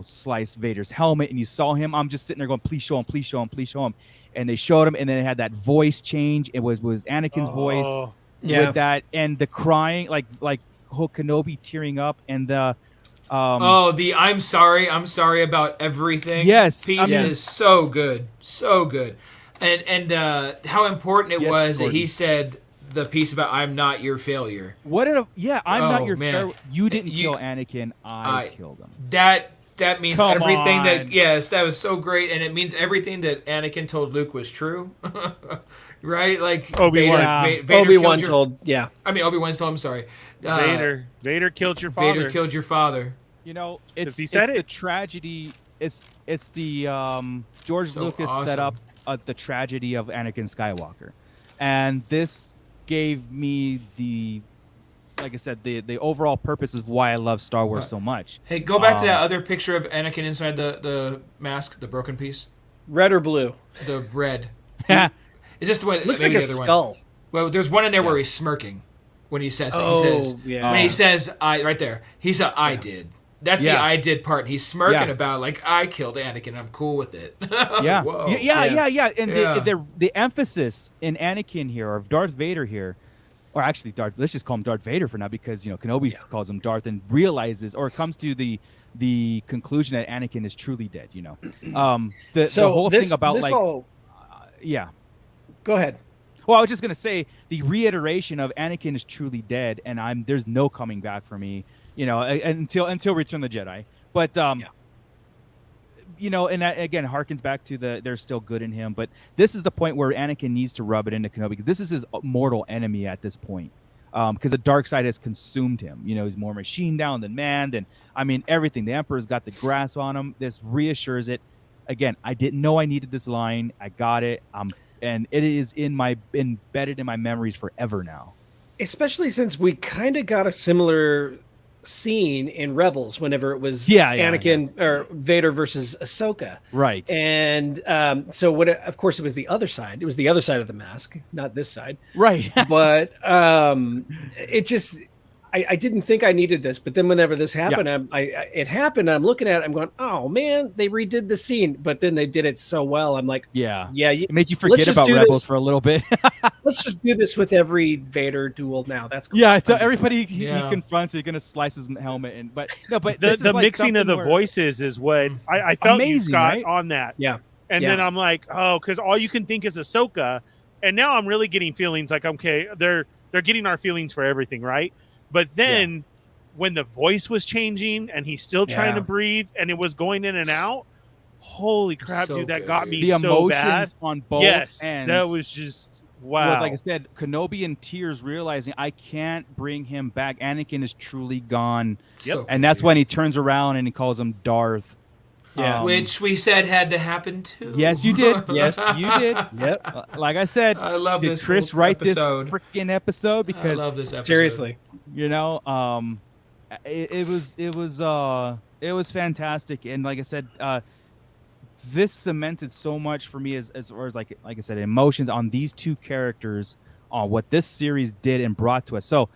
sliced Vader's helmet and you saw him, I'm just sitting there going, please show him, please show him, please show him. And they showed him, and then it had that voice change. It was Anakin's voice with that, and the crying, like Kenobi tearing up, and the the I'm sorry about everything. Yes, piece is so good, and how important it was that he said the piece about I'm not your failure. I'm not your failure. You didn't kill Anakin. I killed him. That means everything that was so great, and it means everything that Anakin told Luke was true. Right? Like Obi-Wan Obi-Wan's told him, sorry. Vader killed your father. Vader killed your father. It's the tragedy. It's the George Lucas set up the tragedy of Anakin Skywalker. And this gave me like I said, the overall purpose is why I love Star Wars so much. Hey, go back to that other picture of Anakin inside the mask, the broken piece. Red or blue? The red. Is this the one? Looks like a skull. Well, there's one in there where he's smirking when he says it. When he says "I" right there, he said "I did." That's the "I did" part. He's smirking about like I killed Anakin. I'm cool with it. Whoa. And the emphasis in Anakin here, or Darth Vader here. Or actually, let's just call him Darth Vader for now, because Kenobi calls him Darth and realizes, or comes to the conclusion that Anakin is truly dead. The whole thing about Go ahead. Well, I was just gonna say the reiteration of Anakin is truly dead, and there's no coming back for me. Until Return of the Jedi. But and that again harkens back to there's still good in him, but this is the point where Anakin needs to rub it into Kenobi, because this is his mortal enemy at this point, because the dark side has consumed him. He's more machine down than man, everything. The Emperor's got the grasp on him. This reassures it. Again, I didn't know I needed this line. I got it. And it is embedded in my memories forever now. Especially since we kind of got a similar scene in Rebels whenever it was Anakin or Vader versus Ahsoka, right? And so of course it was the other side. It was the other side of the mask, not this side, right? But it just I didn't think I needed this, but then whenever this happened, it happened. I'm looking at it, I'm going, oh man, they redid the scene, but then they did it so well. I'm like, it made you forget about Rebels for a little bit. Let's just do this with every Vader duel now. That's cool. So everybody he confronts, you're gonna slice his helmet, but the mixing of the voices is what I felt amazing, you, Scott, right? On that. And then I'm like, because all you can think is Ahsoka, and now I'm really getting feelings like, okay, they're getting our feelings for everything, right? But then when the voice was changing and he's still trying to breathe and it was going in and out, holy crap, dude, that got me the so bad. Emotions on both ends. That was just, wow. Well, like I said, Kenobi in tears, realizing I can't bring him back. Anakin is truly gone. And that's when he turns around and he calls him Darth. Which we said had to happen too. Yes, you did. Yes, you did. Yep. Like I said, I love did this Chris write episode. This freaking episode? Because I love this episode. Seriously, it was fantastic. And like I said, this cemented so much for me as far as like I said, emotions on these two characters, on what this series did and brought to us. So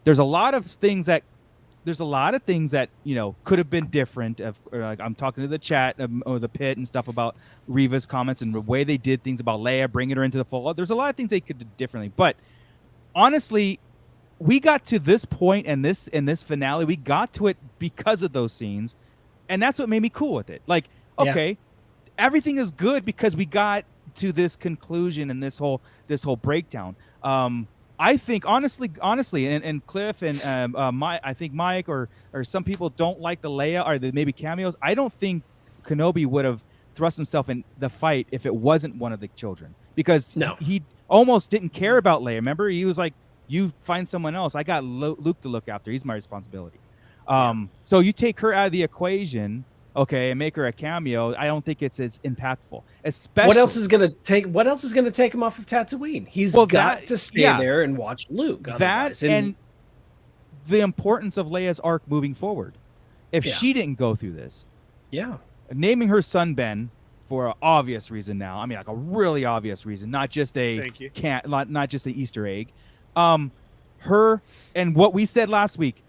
there's a lot of things that could have been different. Like I'm talking to the chat or the pit and stuff about Reva's comments and the way they did things about Leia, bringing her into the fold. There's a lot of things they could do differently, but honestly, we got to this point and this finale. We got to it because of those scenes, and that's what made me cool with it. Like, okay, everything is good because we got to this conclusion and this whole breakdown. I think honestly, and Cliff and I think Mike or some people don't like the Leia or the maybe cameos. I don't think Kenobi would have thrust himself in the fight if it wasn't one of the children, because he almost didn't care about Leia. Remember, he was like, "You find someone else. I got Luke to look after. He's my responsibility." So you take her out of the equation, okay, and make her a cameo. I don't think it's as impactful. Especially, what else is going to take him off of Tatooine? He's got to stay there and watch Luke. That and the importance of Leia's arc moving forward. If she didn't go through this, naming her son Ben for an obvious reason now. I mean, like a really obvious reason, not just not just the Easter egg. Her and what we said last week.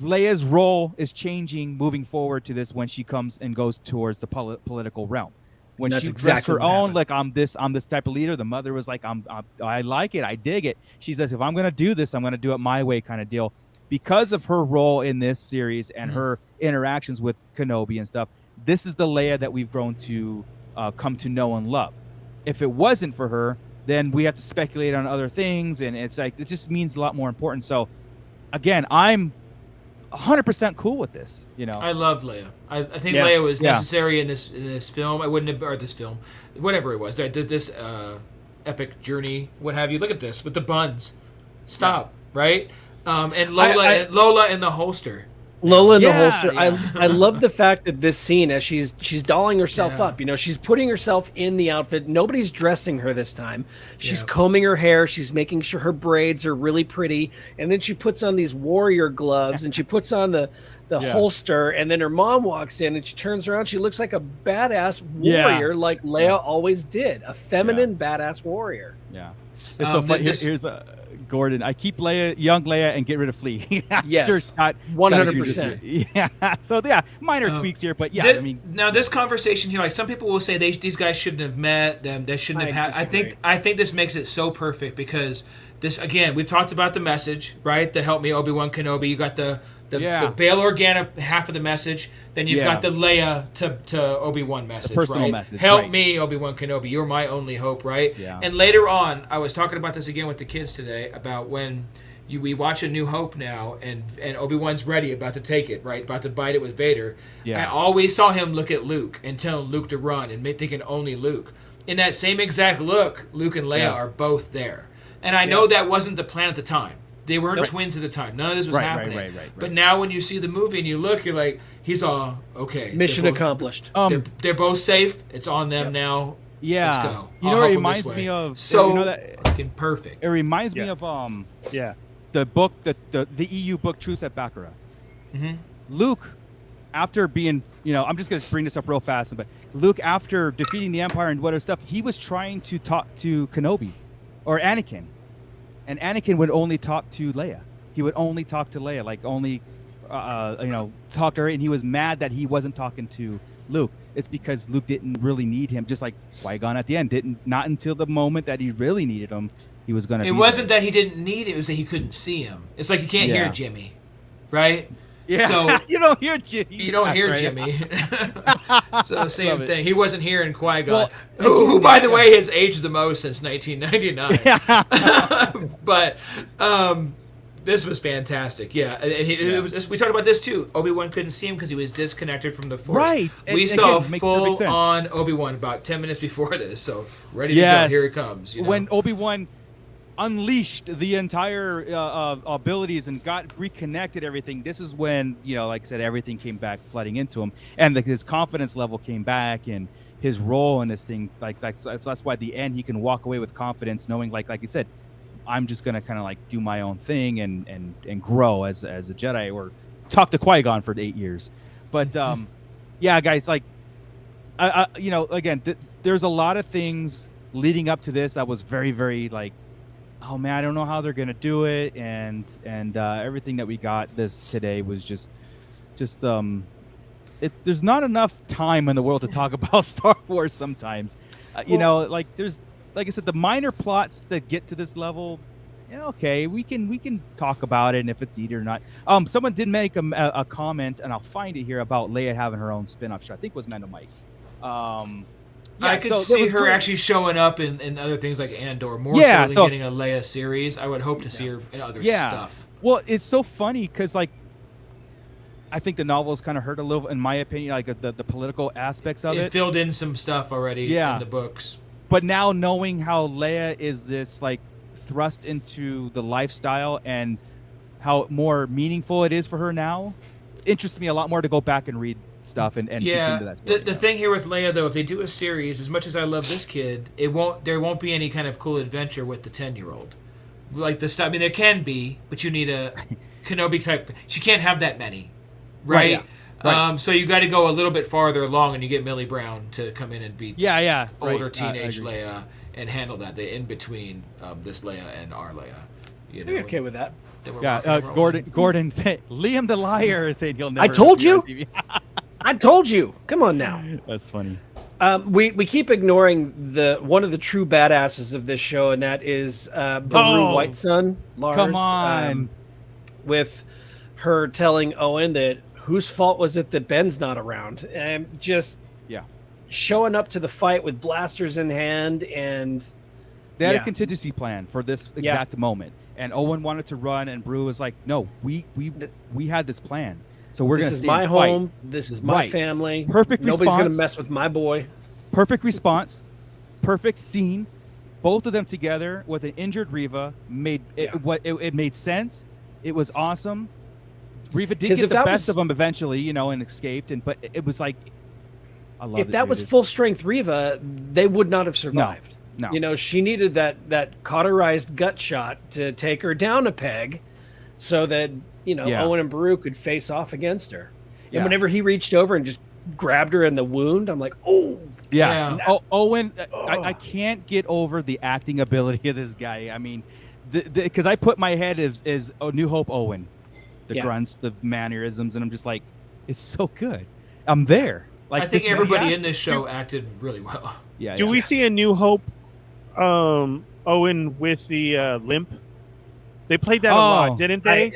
Leia's role is changing moving forward to this when she comes and goes towards the political realm. When she dressed her own, like I'm this type of leader. The mother was like, I like it, I dig it. She says, if I'm gonna do this, I'm gonna do it my way, kind of deal. Because of her role in this series and her interactions with Kenobi and stuff, this is the Leia that we've grown to come to know and love. If it wasn't for her, then we have to speculate on other things, and it's like it just means a lot more important. So, again, I'm 100% cool with this. I love Leia. I think Leia was necessary in this film. I wouldn't have, or this film, whatever it was. This epic journey, what have you. Look at this with the buns. Stop, right? And Lola in the holster. Lola in the holster. I love the fact that this scene, as she's dolling herself up, she's putting herself in the outfit. Nobody's dressing her this time. She's combing her hair. She's making sure her braids are really pretty. And then she puts on these warrior gloves and she puts on the holster. And then her mom walks in and she turns around. She looks like a badass warrior like Leia always did. A feminine badass warrior. Yeah. It's so funny. Here's Gordon. I keep young Leia and get rid of Flea. Yes, 100%. Yeah. So minor tweaks here, but now this conversation here, like some people will say these guys shouldn't have met. They shouldn't have had. I think this makes it so perfect because this again we've talked about the message, right? The help me Obi-Wan Kenobi. You got the Bail Organa half of the message. Then you've got the Leia to Obi-Wan message, personal right? message. Help me, Obi-Wan Kenobi. You're my only hope, right? Yeah. And later on, I was talking about this again with the kids today about when we watch A New Hope now, and Obi-Wan's ready, about to take it, right? About to bite it with Vader. Yeah. I always saw him look at Luke and tell Luke to run, and thinking only Luke. In that same exact look, Luke and Leia are both there. And I know that wasn't the plan at the time. They weren't twins at the time. None of this was happening. Right. But now when you see the movie and you look, you're like, he's all okay. Mission accomplished. They're both safe. It's on them now. Yeah. Let's go. It reminds me of fucking perfect. It reminds me of the book, the EU book Truce at Baccarat. Mm-hmm. Luke, after being, I'm just going to bring this up real fast, but Luke, after defeating the Empire and whatever stuff, he was trying to talk to Kenobi or Anakin. And Anakin would only talk to Leia. He would only talk to Leia, like only, talk to her. And he was mad that he wasn't talking to Luke. It's because Luke didn't really need him, just like Qui-Gon at the end. Not until the moment that he really needed him, he was going to. It wasn't that he didn't need him; it was that he couldn't see him. It's like you can't hear Jimmy, right? Yeah. So you don't hear Jimmy. You don't hear Jimmy. So same thing. He wasn't hearing Qui-Gon, who, by the way, has aged the most since 1999. Yeah. But this was fantastic. Yeah, and we talked about this too. Obi-Wan couldn't see him because he was disconnected from the Force. Right. We saw full-on Obi-Wan about 10 minutes before this, so ready to go. Here he comes. When Obi-Wan unleashed the entire abilities and got reconnected everything, this is when, like I said, everything came back flooding into him, and his confidence level came back, and his role in this thing, that's why at the end he can walk away with confidence, knowing like you said, I'm just gonna kind of like do my own thing and grow as a Jedi, or talk to Qui-Gon for 8 years. But guys, like you know, again, there's a lot of things leading up to this. I was very, very like, oh man, I don't know how they're gonna do it, and everything that we got this today was just there's not enough time in the world to talk about Star Wars sometimes. You know, like there's, like I said, the minor plots that get to this level. Yeah, okay, we can talk about it, and if it's needed or not. Someone did make a comment, and I'll find it here, about Leia having her own spin-off show. I think it was Mando Mike. I could see her actually showing up in other things like Andor, more so than getting a Leia series. I would hope to see her in other stuff. Well, it's so funny because, like, I think the novel's kind of hurt a little, in my opinion, like the political aspects of it. It filled in some stuff already in the books. But now knowing how Leia is this, like, thrust into the lifestyle and how more meaningful it is for her now, interests me a lot more to go back and read stuff and continue that story. The thing here with Leia, though, if they do a series, as much as I love this kid, there won't be any kind of cool adventure with the 10-year-old. Like the stuff, I mean, there can be, but you need a Kenobi type. She can't have that many, right? Right. So you got to go a little bit farther along, and you get Millie Brown to come in and be older teenage Leia and handle that. The in between this Leia and our Leia. You know, are you okay with that? Gordon said, Liam the liar saying he'll never. I told you. I told you. Come on now. That's funny. We keep ignoring one of the true badasses of this show, and that is Beru White Sun, Lars. Come on. With her telling Owen that whose fault was it that Ben's not around, and just showing up to the fight with blasters in hand, and they had a contingency plan for this exact moment. And Owen wanted to run, and Beru was like, "No, we had this plan, so we're going to stay my and fight. home. This is my family. Perfect response. Nobody's going to mess with my boy. Perfect response. Perfect scene. Both of them together with an injured Reva made it made sense. It was awesome. Reva did get the best of them eventually, you know, and escaped. But it was like, I love it. If that was full strength Reva, they would not have survived. No. You know, she needed that cauterized gut shot to take her down a peg so that, you know, Owen and Beru could face off against her. And whenever he reached over and just grabbed her in the wound, I'm like, oh. Yeah. Owen, I can't get over the acting ability of this guy. I mean, because I put my head as New Hope Owen. The grunts, the mannerisms, and I'm just like, it's so good. I'm there. Like, I think everybody in this show acted really well. Yeah. Do we see a New Hope Owen with the limp? They played that a lot, didn't they?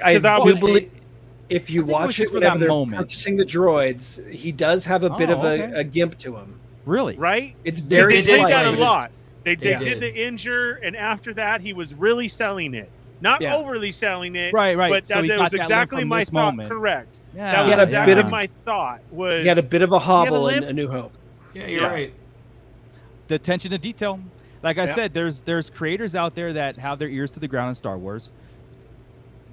If you watch it for that moment, purchasing the droids, he does have a bit of a gimp to him. Really? Right? It's very. They did that a lot. They did the injure, and after that, he was really selling it. Not overly selling it, right. But so that was exactly my thought. Moment. Correct. Yeah. That was exactly my thought. He had a bit of a hobble in A New Hope. Yeah, you're right. The attention to detail. Like I said, there's creators out there that have their ears to the ground in Star Wars.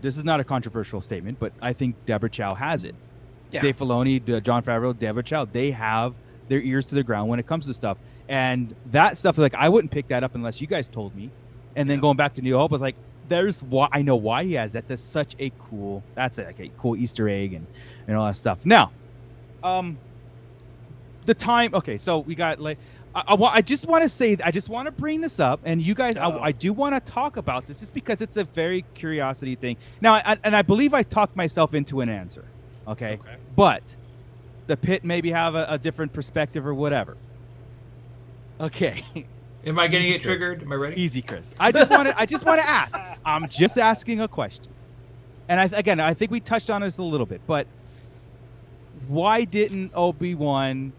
This is not a controversial statement, but I think Deborah Chow has it. Yeah. Dave Filoni, Jon Favreau, Deborah Chow, they have their ears to the ground when it comes to stuff. And that stuff, like, I wouldn't pick that up unless you guys told me. And then going back to New Hope, I was like, I know why he has that. That's such a cool, like a cool Easter egg and all that stuff. Now, the time. Okay, so we got like, I just want to bring this up, and you guys, I do want to talk about this just because it's a very curiosity thing. Now, I believe I talked myself into an answer. Okay. But the pit maybe have a different perspective or whatever. Okay. Am I going to get triggered? Am I ready? Easy, Chris. I just want to ask. I'm just asking a question. And I think we touched on this a little bit, but why didn't Obi-Wan?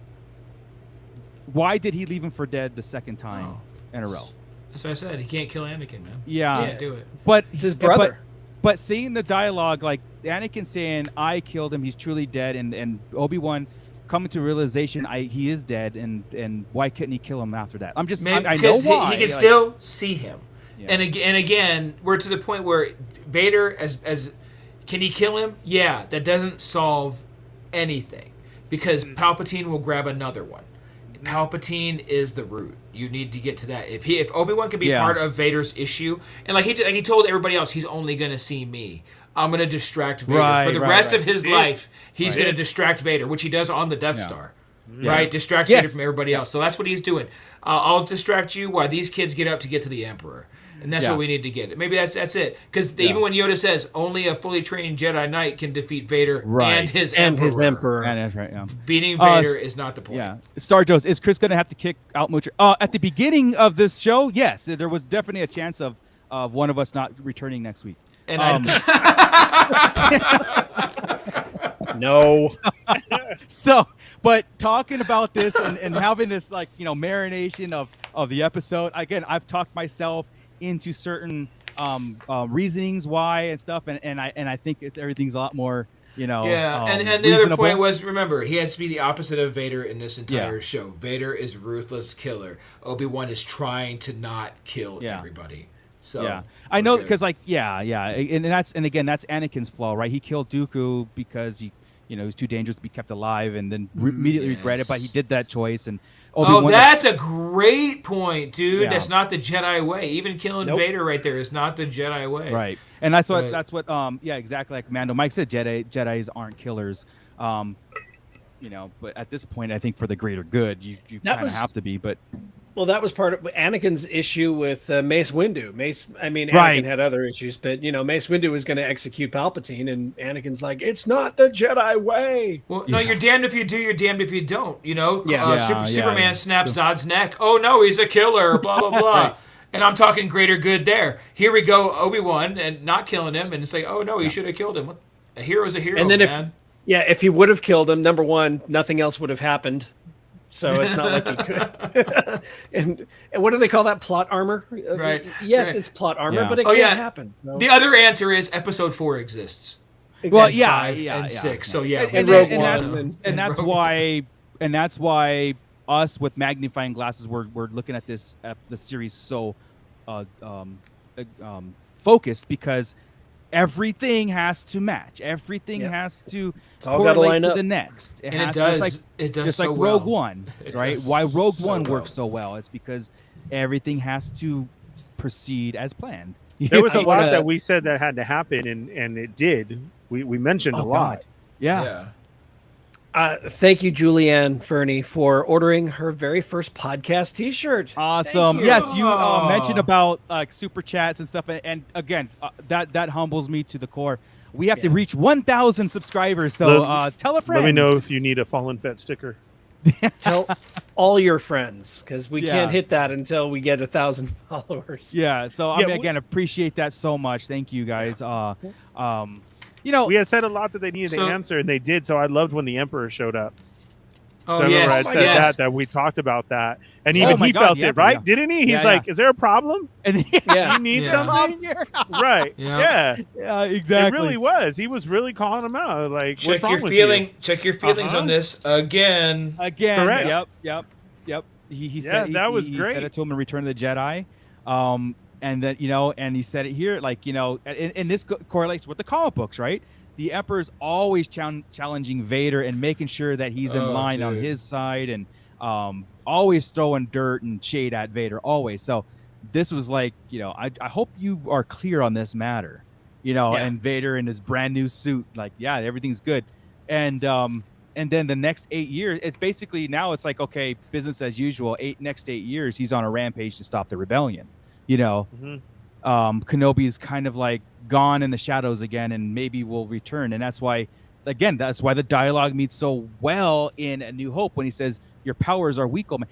Why did he leave him for dead the second time in a row? That's what I said. He can't kill Anakin, man. Yeah, he can't do it. But it's his brother. But seeing the dialogue, like Anakin saying, "I killed him. He's truly dead," and Obi-Wan coming to realization, he is dead, and why couldn't he kill him after that? I know why. He can still see him, and again, we're to the point where Vader, as can he kill him? Yeah, that doesn't solve anything because Palpatine will grab another one. Palpatine is the root. You need to get to that. If Obi-Wan can be part of Vader's issue, and like he told everybody else, he's only going to see me. I'm going to distract Vader for the rest of his life. He's going to distract Vader, which he does on the Death Star. right? Distract Vader from everybody else. So that's what he's doing. I'll distract you while these kids get up to get to the Emperor. And that's what we need to get. Maybe that's it. Because even when Yoda says only a fully trained Jedi Knight can defeat Vader and his Emperor. And that's right, yeah. Beating Vader is not the point. Yeah. Star Joes, is Chris going to have to kick out Moocher? At the beginning of this show, yes. There was definitely a chance of one of us not returning next week. And No. So, but talking about this and having this marination of the episode, again, I've talked myself into certain reasonings why and stuff, and I think everything's a lot more and the other point was, remember, he has to be the opposite of Vader in this entire show. Vader is ruthless killer. Obi-Wan is trying to not kill everybody. So I know because and that's Anakin's flaw, right? He killed Dooku because he was too dangerous to be kept alive, and then immediately regretted, but he did that choice. And Obi-Wan that's a great point, dude. That's not the Jedi way. Even killing Vader right there is not the Jedi way. Right. And that's what exactly like Mando Mike said, Jedis aren't killers. But at this point I think for the greater good you kind of have to be, but well, that was part of Anakin's issue with Mace Windu. Anakin had other issues, but Mace Windu was going to execute Palpatine, and Anakin's like, "It's not the Jedi way." Well, no, you're damned if you do, you're damned if you don't. Superman snaps Zod's neck. Oh no, he's a killer. Blah blah blah. Right. And I'm talking greater good there. Here we go, Obi-Wan, and not killing him, and it's like, oh no, he should have killed him. A hero's a hero, and then man. If he would have killed him, number one, nothing else would have happened. So it's not like he could. and what do they call that? Plot armor? Right. Yes, right. It's plot armor, but it can't happen. So. The other answer is Episode 4 exists. Well, and 5 and 6. So and that's why us with magnifying glasses we're looking at this the series so focused, because everything has to match. Everything has to correlate to the next. It does just so like well. Rogue One, right? Why Rogue One works so well? It's because everything has to proceed as planned. There was a lot that we said that had to happen, and it did. We mentioned a lot. God. Yeah. Thank you, Julianne Fernie, for ordering her very first podcast T-shirt. Awesome. Yes, you mentioned about super chats and stuff, and again, that humbles me to the core. We have to reach 1,000 subscribers, so tell a friend. Let me know if you need a Fallen Fett sticker. Tell all your friends, because we can't hit that until we get 1,000 followers. Yeah. So again, appreciate that so much. Thank you guys. We had said a lot that they needed to answer, and they did. So I loved when the Emperor showed up. Oh, so I remember I said that we talked about that, and even he felt it, right? Yeah. Didn't he? He's like, "Is there a problem? And you need something?" Right? Yeah, exactly. It really was. He was really calling him out. Like, check what's your wrong feeling. with you? Check your feelings on this again. Correct. Yep. He said that was great. He said it to him in Return of the Jedi. And then and he said it here, and this correlates with the comic books, right? The Emperor's always challenging Vader and making sure that he's in line on his side, and always throwing dirt and shade at Vader, always. So this was I hope you are clear on this matter, and Vader in his brand new suit, everything's good, and then the next 8 years, it's basically now it's like, okay, business as usual. Next 8 years, he's on a rampage to stop the rebellion. Kenobi's kind of gone in the shadows again, and maybe will return, and that's why the dialogue meets so well in A New Hope when he says, "Your powers are weak, old man."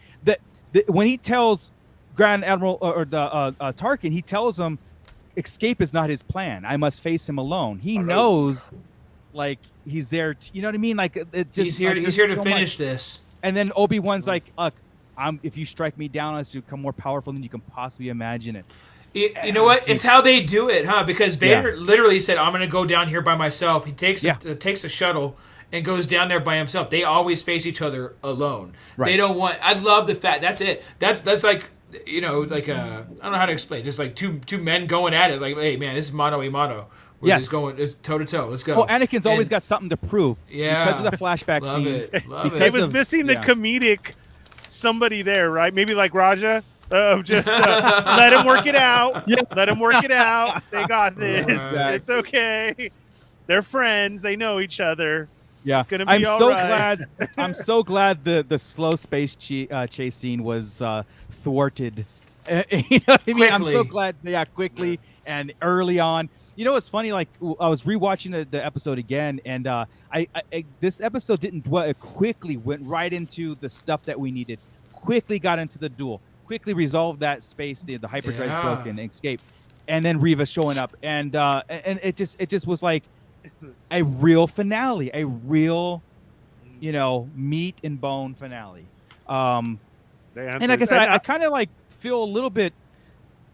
When he tells Grand Admiral or the Tarkin, he tells him, "Escape is not his plan. I must face him alone." He knows, he's there. You know what I mean? He's here to finish this. And then Obi-Wan's like, "Look, if you strike me down, I'll become more powerful than you can possibly imagine it." You know what? It's how they do it, huh? Because Vader literally said, "I'm going to go down here by myself." He takes a shuttle and goes down there by himself. They always face each other alone. Right. They don't want. I love the fact. That's it. That's like I don't know how to explain. Just like two men going at it. Like, hey man, this is mano a mano. We're just going toe to toe. Let's go. Well, Anakin's always got something to prove. Yeah, because of the flashback scene. Love it. He was missing the comedic somebody there, right? Maybe like Raja. Of just let him work it out. Yeah. Let him work it out. They got this. Exactly. It's okay. They're friends. They know each other. Yeah, It's gonna be I'm all so right. glad. I'm so glad the slow space chase scene was thwarted. You know what I mean? I'm so Quickly. glad. Yeah, quickly and early on. You know, it's funny. Like I was rewatching the episode again, and this episode didn't dwell. It quickly went right into the stuff that we needed. Quickly got into the duel. Quickly resolved that space. The hyperdrive's Yeah. broken. Escape, and then Riva showing up, and it just was like a real finale, a real, meat and bone finale. And like I said, I kind of like feel a little bit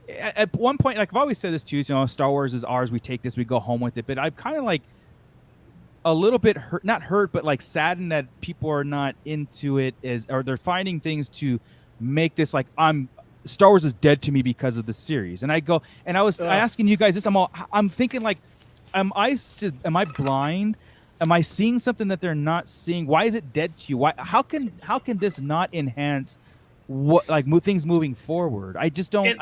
at one point, like I've always said this too, Star Wars is ours. We take this, we go home with it. But I'm kind of like a little bit hurt, not hurt, but like saddened that people are not into it or they're finding things to make this like Star Wars is dead to me because of the series. And I was asking you guys this. I'm thinking like, am I blind? Am I seeing something that they're not seeing? Why is it dead to you? How can this not enhance things moving forward? I just don't.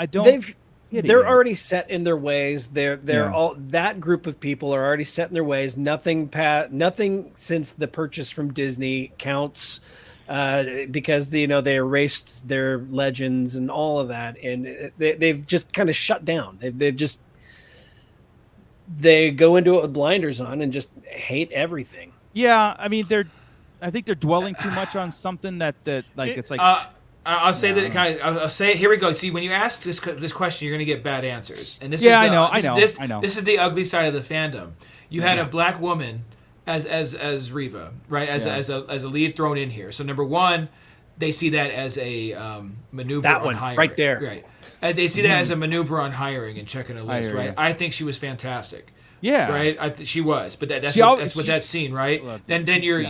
They're already set in their ways. They're all that group of people are already set in their ways. Nothing since the purchase from Disney counts because they erased their legends and all of that, and they've just kind of shut down. They go into it with blinders on and just hate everything. Yeah, I mean I think they're dwelling too much on something that it's like. I'll say that. I'll say. Here we go. See, when you ask this question, you're going to get bad answers. And this I is know. This is the ugly side of the fandom. You had a black woman as Riva, right? As a lead thrown in here. So number one, they see that as a maneuver that on one hiring. right there. Right. They see that as a maneuver on hiring and checking a list, right? I think she was fantastic. Yeah. Right. She was, but that's what that scene, right? Then your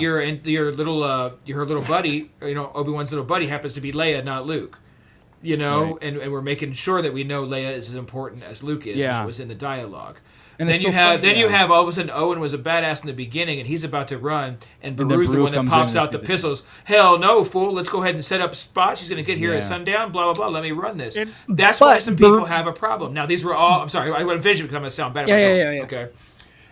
little buddy, Obi-Wan's little buddy happens to be Leia, not Luke. And we're making sure that we know Leia is as important as Luke is. Yeah. And it was in the dialogue. And then you have all of a sudden Owen was a badass in the beginning and he's about to run and Beru's the one that pops out the pistols. Hell no, fool! Let's go ahead and set up a spot. She's going to get here at sundown. Blah blah blah. Let me run this. That's why some people have a problem. Now these were all. I'm sorry, I want to finish it because I'm going to sound bad. Yeah. Okay.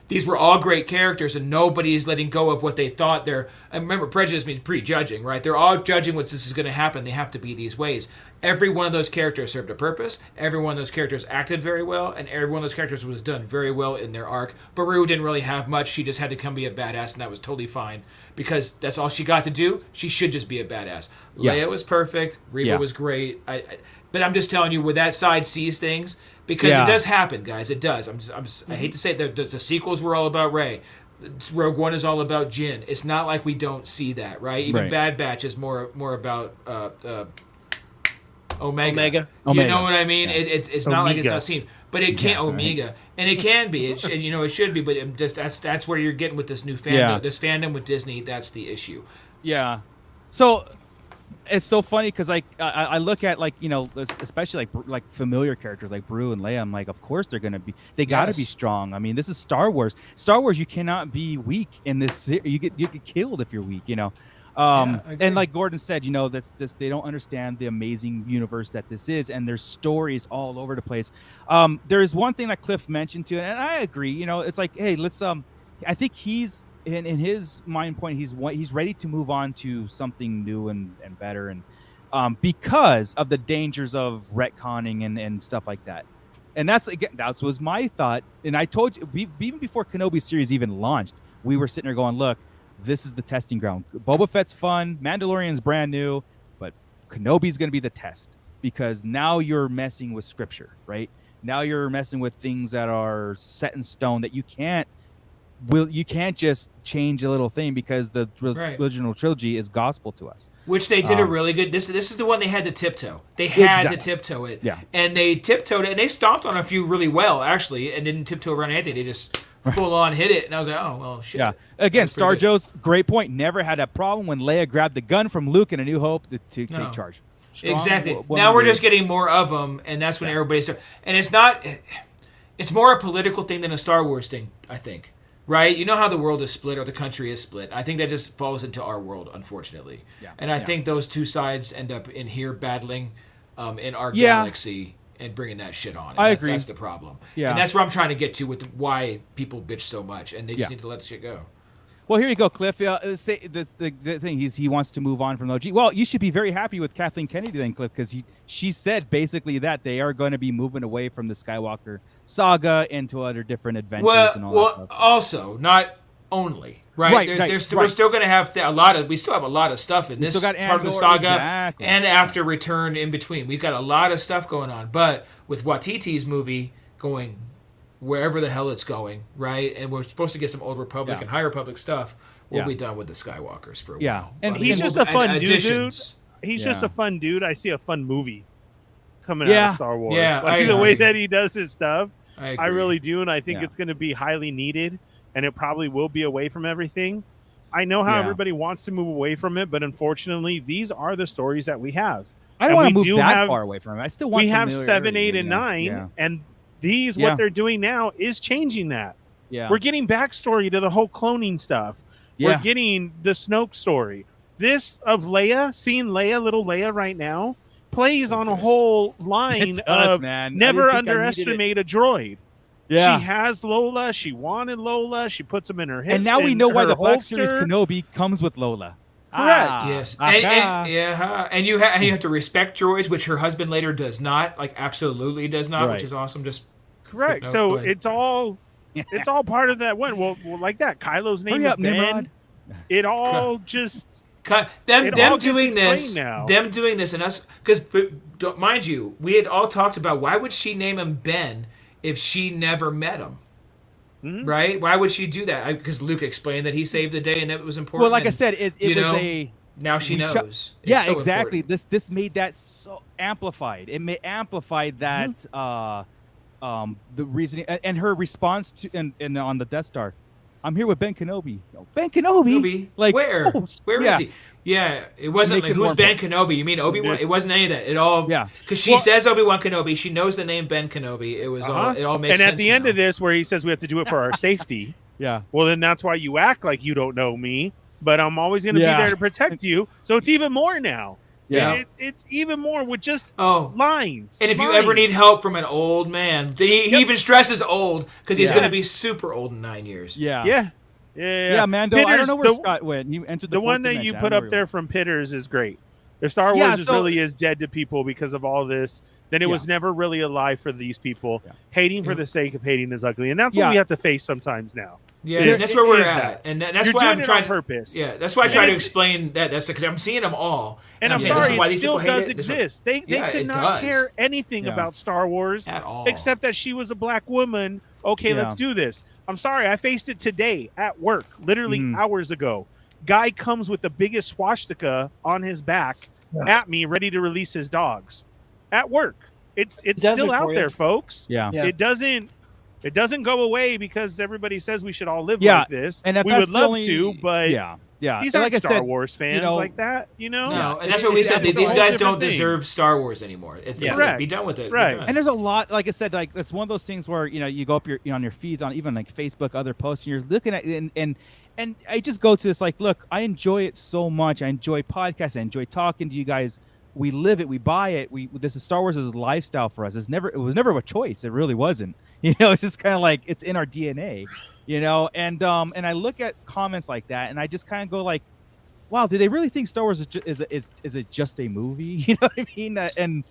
These were all great characters, and nobody's letting go of what they thought they're. And remember, prejudice means prejudging, right? They're all judging what this is going to happen. They have to be these ways. Every one of those characters served a purpose. Every one of those characters acted very well, and every one of those characters was done very well in their arc. Beru didn't really have much. She just had to come be a badass, and that was totally fine because that's all she got to do. She should just be a badass. Yeah. Leia was perfect. Reba was great. But I'm just telling you, where that side sees things, because it does happen, guys. It does. I hate to say it, the sequels were all about Rey. Rogue One is all about Jyn. It's not like we don't see that, right? Even Bad Batch is more about Omega. You know what I mean? Yeah. It's not like it's not seen, but it can't Omega, and it can be. It should be, but that's where you're getting with this new fandom. Yeah. This fandom with Disney. That's the issue. Yeah. So. It's so funny because I look at especially like familiar characters like Beru and Leia. I'm like, of course they got to be strong. I mean, this is Star Wars. You cannot be weak in this. You get killed if you're weak. And like Gordon said, they don't understand the amazing universe that this is, and there's stories all over the place. There is one thing that Cliff mentioned too, and I agree. It's like, hey, let's. I think he's. In his mind point, he's ready to move on to something new and better, and because of the dangers of retconning and stuff like that. And that was my thought. And I told you, even before Kenobi series even launched, we were sitting there going, look, this is the testing ground. Boba Fett's fun, Mandalorian's brand new, but Kenobi's going to be the test, because now you're messing with scripture, right? Now you're messing with things that are set in stone that you can't just change a little thing, because the original trilogy is gospel to us. Which they did a really good. This is the one they had to tiptoe. They had to tiptoe it. Yeah. And they tiptoed it, and they stomped on a few really well, actually, and didn't tiptoe around anything. They just full on hit it, and I was like, oh well, shit. Yeah. Again, Star Joe's great point. Never had a problem when Leia grabbed the gun from Luke in A New Hope to take charge. Exactly. Now we're just getting more of them, and that's when everybody starts. And it's not. It's more a political thing than a Star Wars thing, I think. Right? You know how the world is split, or the country is split. I think that just falls into our world, unfortunately. Yeah. And I think those two sides end up in here battling in our galaxy and bringing that shit on. And I agree. That's the problem. Yeah. And that's where I'm trying to get to with why people bitch so much, and they just need to let the shit go. Well, here you go, Cliff. Say the thing. He wants to move on from OG. Well, you should be very happy with Kathleen Kennedy then, Cliff, because she said basically that they are going to be moving away from the Skywalker saga into other different adventures and all that stuff. Also, not only, right? We're still going to have we still have a lot of stuff in this part of the saga and after Return in between. We've got a lot of stuff going on. But with Watiti's movie going wherever the hell it's going, right? And we're supposed to get some Old Republic and High Republic stuff. We'll be done with the Skywalkers for a while. And he's just a fun dude. He's just a fun dude. I see a fun movie coming out of Star Wars. Yeah, like the way that he does his stuff. I really do, and I think it's going to be highly needed, and it probably will be away from everything. I know how everybody wants to move away from it, but unfortunately, these are the stories that we have. I don't want to move that far away from it. I still want. We have 7, 8, and 9, and these what they're doing now is changing that. Yeah, we're getting backstory to the whole cloning stuff. We're getting the Snoke story. This of Leia, seeing little Leia right now, plays on a whole line of never underestimate a droid. Yeah. She has Lola. She wanted Lola. She puts them in her hip. And now we know why the Black Series Kenobi comes with Lola. Correct. Yes. And you have to respect droids, which her husband later does not. Like absolutely does not, which is awesome. Just correct. So it's all part of that one. Well, like that. Kylo's name is Ben. It all just them doing this and us, because mind you, we had all talked about why would she name him Ben if she never met him. Mm-hmm. Right? Why would she do that? Because Luke explained that he saved the day and that it was important. Well, like I said, it was now she knows. Yeah, so exactly. Important. This made that so amplified. It amplified that the reasoning and her response to and on the Death Star. I'm here with Ben Kenobi. Ben Kenobi? Like where? Where is he? Yeah, it wasn't like who's Ben Kenobi? You mean Obi-Wan? It wasn't any of that. It all because she says Obi-Wan Kenobi. She knows the name Ben Kenobi. It was all. It all makes sense. And at the end of this, where he says we have to do it for our safety. Well, then that's why you act like you don't know me, but I'm always going to be there to protect you. So it's even more now. Yeah, it's even more with just lines. And if you ever need help from an old man, he even stresses old because he's going to be super old in 9 years. Yeah, Mando. Pitters, I don't know where Scott went. He entered the one that you put up there from Pitters is great. If Star Wars really is dead to people because of all this, then it was never really alive for these people. Hating for the sake of hating is ugly, and that's what we have to face sometimes now. Yeah, that's where we're at, and that's why I'm trying on purpose. Yeah, that's why I try to explain that. That's because I'm seeing them all, and I'm sorry, it still does exist. They could not care anything about Star Wars at all, except that she was a black woman. Okay, let's do this. I'm sorry, I faced it today at work, literally hours ago. Guy comes with the biggest swastika on his back at me, ready to release his dogs at work. It's still out there, folks. Yeah. It doesn't go away because everybody says we should all live like this. And we would love to, but these aren't like Star Wars fans like that, No, and that's what we said. These guys don't deserve Star Wars anymore. It's like, be done with it. Right. And there's a lot, like I said, like that's one of those things where you go up on your feeds on even like Facebook, other posts, and you're looking at it, and I just go to this like, look, I enjoy it so much. I enjoy podcasts. I enjoy talking to you guys. We live it. We buy it. This is Star Wars is a lifestyle for us. It was never a choice. It really wasn't. It's just kind of like it's in our DNA. And I look at comments like that, and I just kind of go like, wow, do they really think Star Wars is it just a movie? You know what I mean? And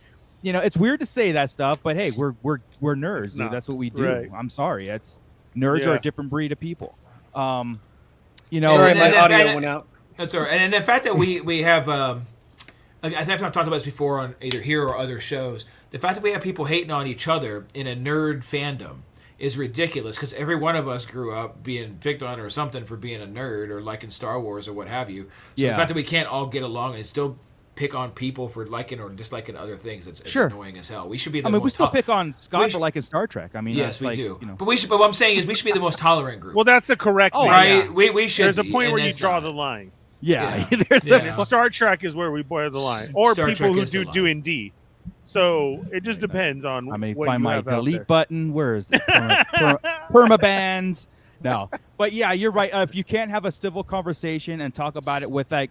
it's weird to say that stuff, but hey, we're nerds, dude. That's what we do. Right. I'm sorry, nerds are a different breed of people. Sorry, my audio went out. That's all right. And the fact that we have. I think I've talked about this before on either here or other shows. The fact that we have people hating on each other in a nerd fandom is ridiculous because every one of us grew up being picked on or something for being a nerd or liking Star Wars or what have you. So the fact that we can't all get along and still pick on people for liking or disliking other things, it's annoying as hell. We should be the most... we still pick on Scott for liking Star Trek. I mean, yes, we do. But what I'm saying is we should be the most tolerant group. Well, that's the correct thing. Right? Yeah. We should. There's a point where you draw the line. Yeah. Star Trek is where we boil the line, or Star people who do D&D. So it just depends on what you find my have out delete there. button. Where is it? Permabands. No, but yeah, you're right. If you can't have a civil conversation and talk about it with like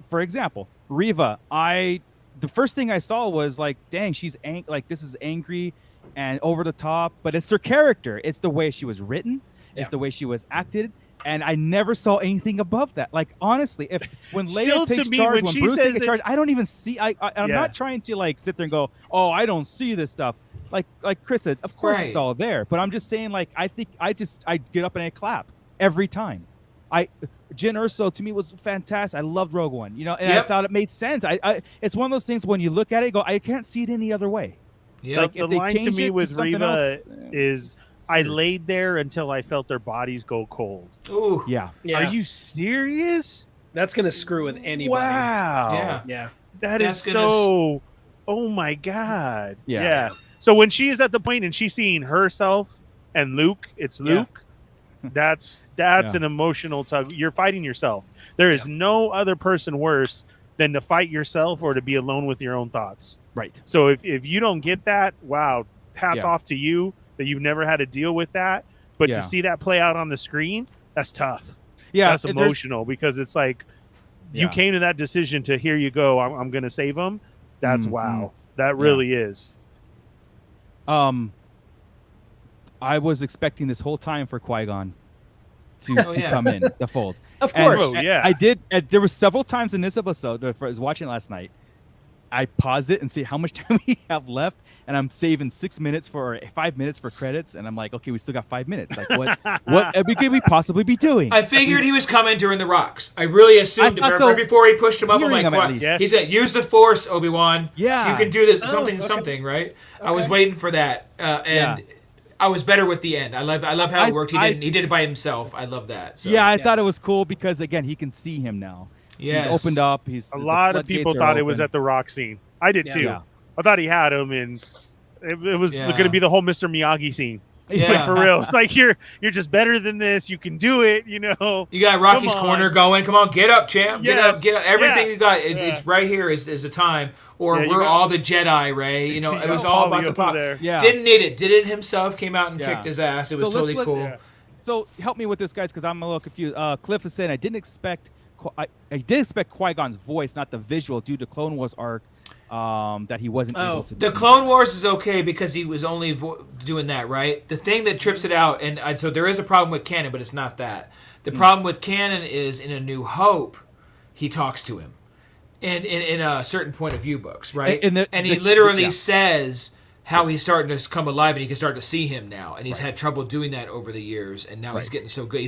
for example, Reva, the first thing I saw was like, dang, she's this is angry and over the top, but it's her character. It's the way she was written. It's the way she was acted. And I never saw anything above that. Like, honestly, when Still, Leia takes to me, charge, when when she Bruce says takes that- charge, I don't even see. I'm Yeah. not trying to like sit there and go, "Oh, I don't see this stuff." Like Chris said, of course Right. it's all there. But I'm just saying, like, I think I get up and I clap every time. Jyn Erso to me was fantastic. I loved Rogue One, and I Yep. thought it made sense. It's one of those things when you look at it, you go, I can't see it any other way. Yep. Like, the if they line to change me it with something Reva else, is, I laid there until I felt their bodies go cold. Ooh. yeah. Yeah. Are you serious? That's gonna screw with anybody. Wow. Yeah. Yeah. That is That's gonna so. Oh my god. Yeah. So when she is at the point and she's seeing herself and Luke, it's Yeah. Luke. That's Yeah. an emotional tug. You're fighting yourself. There is no other person worse than to fight yourself or to be alone with your own thoughts. Right. So if you don't get that, wow, hats Yeah. off to you that you've never had to deal with that. But Yeah. to see that play out on the screen, that's tough. Yeah. That's there's- emotional because it's like you Yeah. came to that decision to here you go. I'm going to save him. That's Mm, wow. That really is. I was expecting this whole time for Qui-Gon to Oh, yeah. come in the fold. Of And course. Oh, yeah. I did. There were several times in this episode that I was watching last night. I paused it and see how much time we have left, and I'm saving 5 minutes for credits, and I'm like, okay, we still got 5 minutes. Like, what could we possibly be doing? I figured he was coming during the rocks. I really assumed I thought right, so. right before he pushed him up. I'm Hearing like, him at what? least. Yes. He said, "Use the Force, Obi-Wan. Yeah. you can do this." Oh, Something, okay. something, right? I was Okay. waiting for that, and I was better with the end. I love how I- it worked. I- He did it by himself. I love that. So. Yeah, I thought it was cool because again, he can see him now. Yes. He's opened up. A lot of people thought it was at the rock scene. I did Yeah. too. Yeah. I thought he had him, and it was Yeah. going to be the whole Mr. Miyagi scene. Yeah. Like, for real. It's like you're just better than this. You can do it. You know. You got Rocky's Come on. corner going. Come on, get up, champ. Get Yes. up, get up. Everything Yeah. you got, it's, Yeah. it's right here is the time. Or Yeah, you we're got- all the Jedi, Ray. You know, You it was got all Paulie about the over pop. there. Yeah. Didn't need it. Did it himself. Came out and Yeah. kicked his ass. It was So let's totally let- cool. Yeah. So help me with this, guys, because I'm a little confused. Cliff is saying I didn't expect. I did expect Qui-Gon's voice, not the visual, due to Clone Wars arc. That he wasn't able to. The do. Clone Wars is okay because he was only doing that, right? The thing that trips it out, and so there is a problem with canon, but it's not that. The problem with canon is in A New Hope, he talks to him, in a certain point of view books, right? And he literally says how he's starting to come alive, and he can start to see him now, and he's had trouble doing that over the years, and now he's getting so good.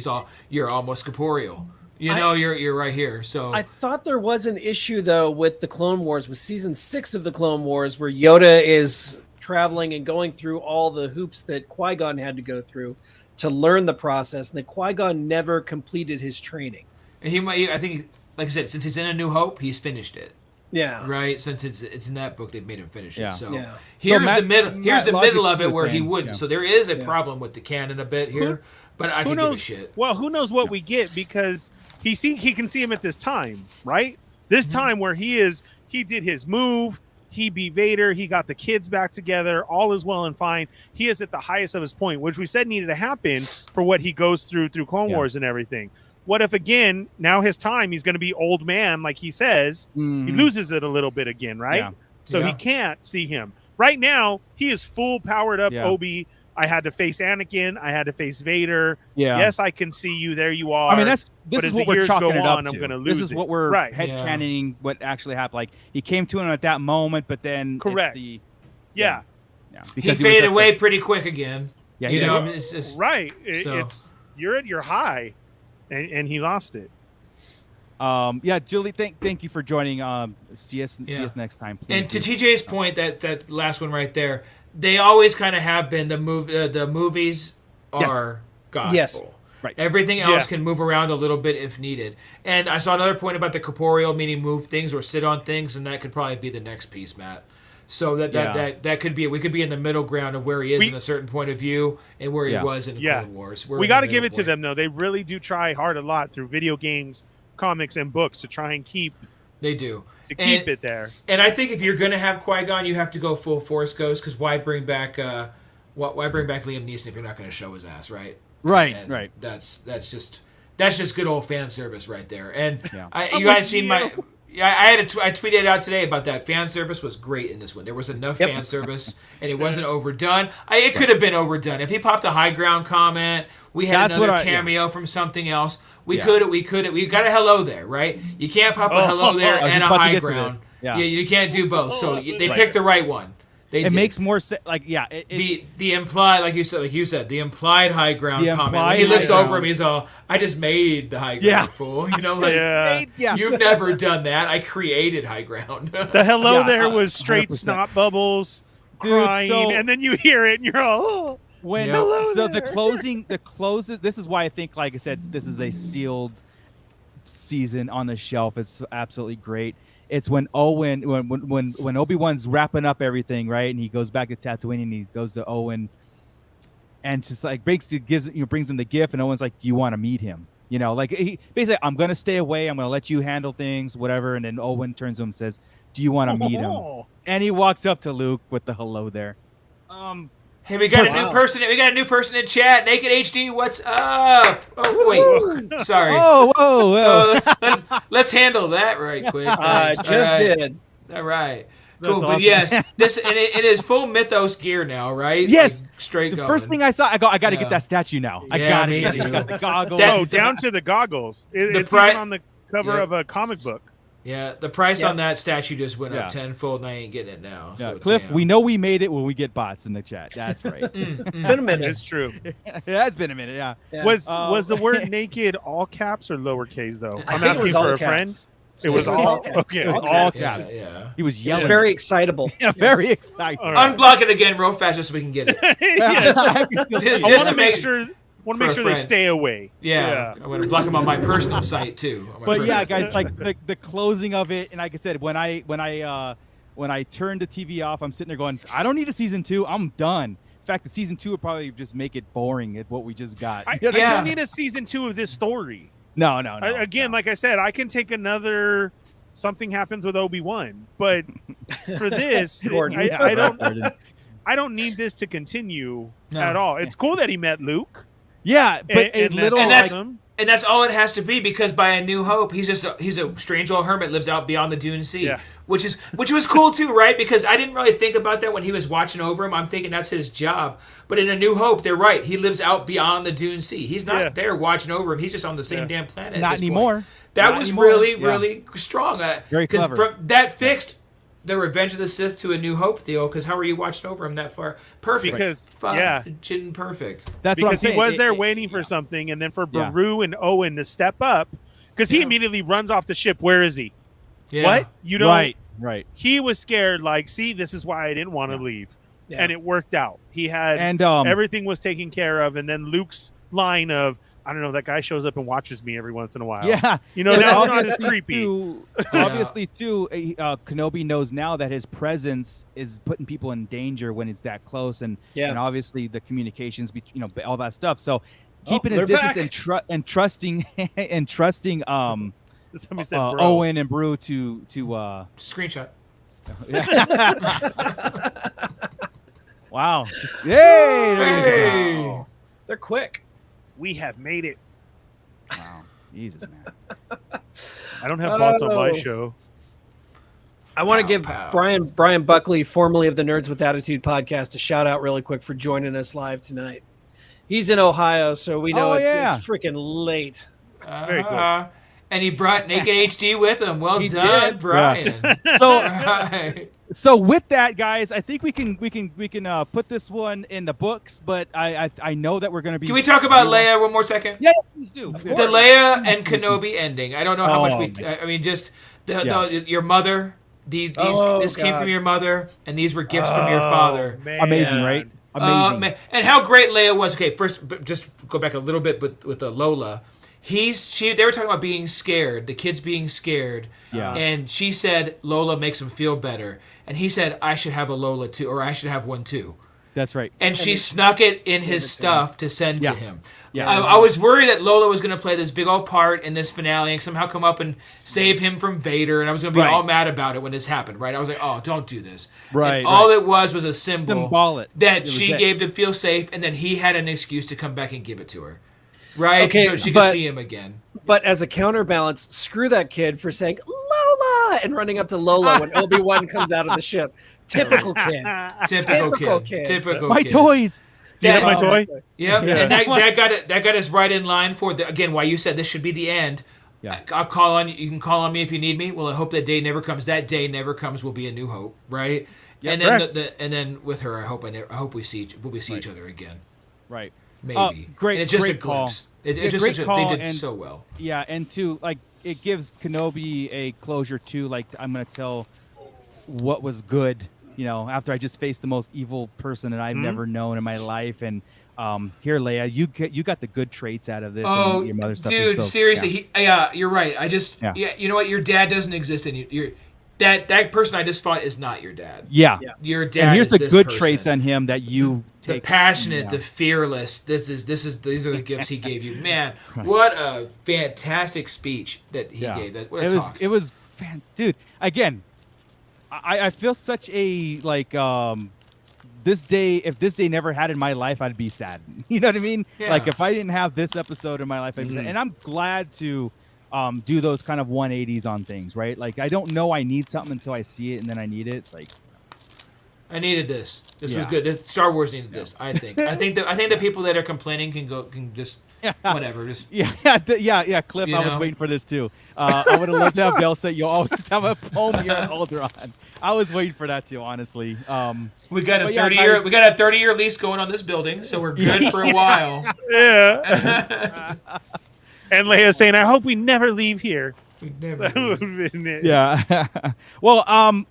You're almost corporeal. You're right here. So I thought there was an issue though with the Clone Wars, with season 6 of the Clone Wars, where Yoda is traveling and going through all the hoops that Qui-Gon had to go through to learn the process, and that Qui-Gon never completed his training. and I think, like I said, since he's in A New Hope, he's finished it. Yeah. Right, since it's in that book, they've made him finish Yeah. it. So Yeah. here's Matt- the middle. Here's Matt the Logic middle of it was where he saying, wouldn't. yeah. So there is a problem with the canon a bit here, but I Who can give a knows? shit. Well, who knows what we get, because he can see him at this time, right? This time where he did his move, he beat Vader, he got the kids back together, all is well and fine. He is at the highest of his point, which we said needed to happen for what he goes through Clone Wars and everything. What if again, now his time, he's going to be old man, like he says, he loses it a little bit again, right? Yeah. So he can't see him. Right now, he is full powered up Obi. I had to face Anakin. I had to face Vader. Yeah. Yes, I can see you. There you are. I mean, this But is as what the we're years chalking go it up on, to. I'm gonna This lose is it. what we're Right. headcanoning what actually happened. Like, he came to him at that moment, but then Correct. It's Yeah. He was faded at away the- pretty quick again. Yeah, you he know, did. I mean, it's just Right. So- It's you're at your high, and he lost it. Julie, thank you for joining. See us next time, please. And to TJ's point, that last one right there, they always kind of have been the movies are gospel. Yes. Right. Everything else Yeah. can move around a little bit if needed. And I saw another point about the corporeal, meaning move things or sit on things, and that could probably be the next piece, Matt. So that could be it. We could be in the middle ground of where he is in a certain point of view and where he was in Clone Wars. We got to give it to them though. They really do try hard a lot through video games, comics, and books to try and keep. They do. Keep it there. And I think if you're gonna have Qui-Gon, you have to go full Force Ghost, because why bring back Liam Neeson if you're not gonna show his ass, right? Right. That's just good old fan service right there. And Yeah. you guys seen my I tweeted out today about that. Fan service was great in this one. There was enough fan service, and it wasn't overdone. It could have been overdone if he popped a high ground comment. We had another cameo from something else. We got a hello there, right? You can't pop a hello there and a high ground. Yeah, you can't do both. So they picked the right one. It makes more sense. Like, the implied, like you said, the implied high ground comment. When he looks over him, he's all, "I just made the high ground, fool." You know, like, you've never done that. I created high ground. The hello there was straight 100%. Snot bubbles, crying, and then you hear it, and you're all, hello there. The closes. This is why I think, like I said, this is a sealed season on the shelf. It's absolutely great. It's when Owen, when Obi-Wan's wrapping up everything, right, and he goes back to Tatooine, and he goes to Owen, and just like brings him the gift, and Owen's like, "Do you want to meet him?" You know, like he basically, "I'm gonna stay away. I'm gonna let you handle things, whatever." And then Owen turns to him and says, "Do you want to meet him?" And he walks up to Luke with the hello there. Hey, we got a new person. We got a new person in chat. Naked HD, what's up? Oh wait, sorry. Whoa. Let's handle that right quick. Did. All right. Cool, That's but awesome. yes, this and it is full Mythos gear now, right? Yes, like, straight. The going. first thing I saw, I got to get that statue now. I got it. Me too. Got the goggles. Down to the goggles. It's even on the cover of a comic book. Yeah, the price on that statue just went up tenfold, and I ain't getting it now. Yeah, So, Cliff, damn. we know we made it when we get bots in the chat. That's right. It's been a minute. It's true. It's been a minute. Yeah. Was the word naked all caps or lowercase though? I'm think it asking was for all a caps. friend. It was all okay. It was all caps. Yeah. He was It yelling. was very excitable. Yeah, very excited. All right. Unblock it again real fast just so we can get it. I Just want to to make sure. Want to make sure they stay away. Yeah, I'm gonna block them on my personal site too. But yeah, guys, like the closing of it, and like I said, when I turned the TV off, I'm sitting there going, I don't need a season 2. I'm done. In fact, the season 2 would probably just make it boring at what we just got. I don't need a season 2 of this story. No. Like I said, I can take another. Something happens with Obi-Wan, but for this, I don't need this to continue at all. It's cool that he met Luke. Yeah, but and that's all it has to be, because by A New Hope, he's a strange old hermit, lives out beyond the Dune Sea, which was cool too, right? Because I didn't really think about that when he was watching over him. I'm thinking that's his job, but in A New Hope, they're right. He lives out beyond the Dune Sea. He's not there watching over him. He's just on the same damn planet. Not anymore. That was really strong. Very clever. Because that fixed the Revenge of the Sith to A New Hope deal, because how are you watching over him that far? Perfect. Because perfect. That's because he was there waiting for something, and then for Beru and Owen to step up, because he immediately runs off the ship. Where is he? Yeah. What? You know? Right. He was scared. Like, see, this is why I didn't want to leave, and it worked out. He had everything was taken care of, and then Luke's line of, I don't know, that guy shows up and watches me every once in a while. Yeah. You know, now it's not as creepy. Obviously, too, Kenobi knows now that his presence is putting people in danger when it's that close. And obviously the communications, all that stuff. So keeping his distance and trusting Owen and Brew to screenshot. Wow. Hey! Wow. They're quick. We have made it. Wow. Jesus, man. I don't have bots on my show. I want to give Brian Buckley, formerly of the Nerds with Attitude podcast, a shout out really quick for joining us live tonight. He's in Ohio, so we know it's freaking late. Very cool. And he brought Naked HD with him. Well done, Brian. Yeah. So with that, guys, I think we can put this one in the books. But I know that we're going to be. Can we talk about Leia one more second? Yeah, please do. The Leia and Kenobi ending. I don't know how much I mean, just your mother. This came from your mother, and these were gifts from your father. Man. Amazing, right? Amazing. And how great Leia was. Okay, first, just go back a little bit with the Lola. They were talking about being scared, the kids being scared. Yeah. And she said Lola makes them feel better. And he said, I should have a Lola too, or I should have one too. That's right. And she snuck it in his stuff to send to him. Yeah. I was worried that Lola was going to play this big old part in this finale and somehow come up and save him from Vader. And I was going to be all mad about it when this happened, right? I was like, oh, don't do this. Right. And all it was a symbol Symbolic. that she gave to feel safe, and then he had an excuse to come back and give it to her. Right? So she could see him again. But as a counterbalance, screw that kid for saying Lola and running up to Lola when Obi-Wan comes out of the ship. Typical kid. Typical kid. Typical My kid. toys. Do you have my toy? Yep. Yeah. And that got us right in line for again why you said this should be the end. Yeah. I'll call on you. You can call on me if you need me. Well, I hope that day never comes. That day never comes. Will be a new hope, right? Yeah, and then correct. and then with her, I hope we see each other again. Right. Maybe. Great. And it's just great a glimpse. Call. It's just great such call, they did and, so well. Yeah, and two, like it gives Kenobi a closure too. Like I'm gonna tell what was good. After I just faced the most evil person that I've never known in my life, and here, Leia, you got the good traits out of this. Oh, and your mother stuff dude, seriously, you're right. I just, you know what? Your dad doesn't exist in you. That person I just fought is not your dad. Yeah. Your dad. And here's is the this good person. traits on him that you The take. passionate, the fearless. These are the gifts he gave you. Man, what a fantastic speech that he gave. That what a talk. It was, dude. Again, I feel such a this day. If this day never had in my life, I'd be sad. You know what I mean? Yeah. Like if I didn't have this episode in my life, I'd be sad. And I'm glad to do those kind of 180s on things, right? Like I don't know I need something until I see it, and then I need it. It's like I needed this. This was good. Star Wars needed this. I think. I think the people that are complaining can just whatever. Just Cliff, I was waiting for this too. I would have loved to have Bell say you'll always have a poem here at Alderaan. I was waiting for that too, honestly. We got a 30-year lease going on this building, so we're good for a while. Yeah. And Leia saying, "I hope we never leave here." We never leave. Yeah. Well,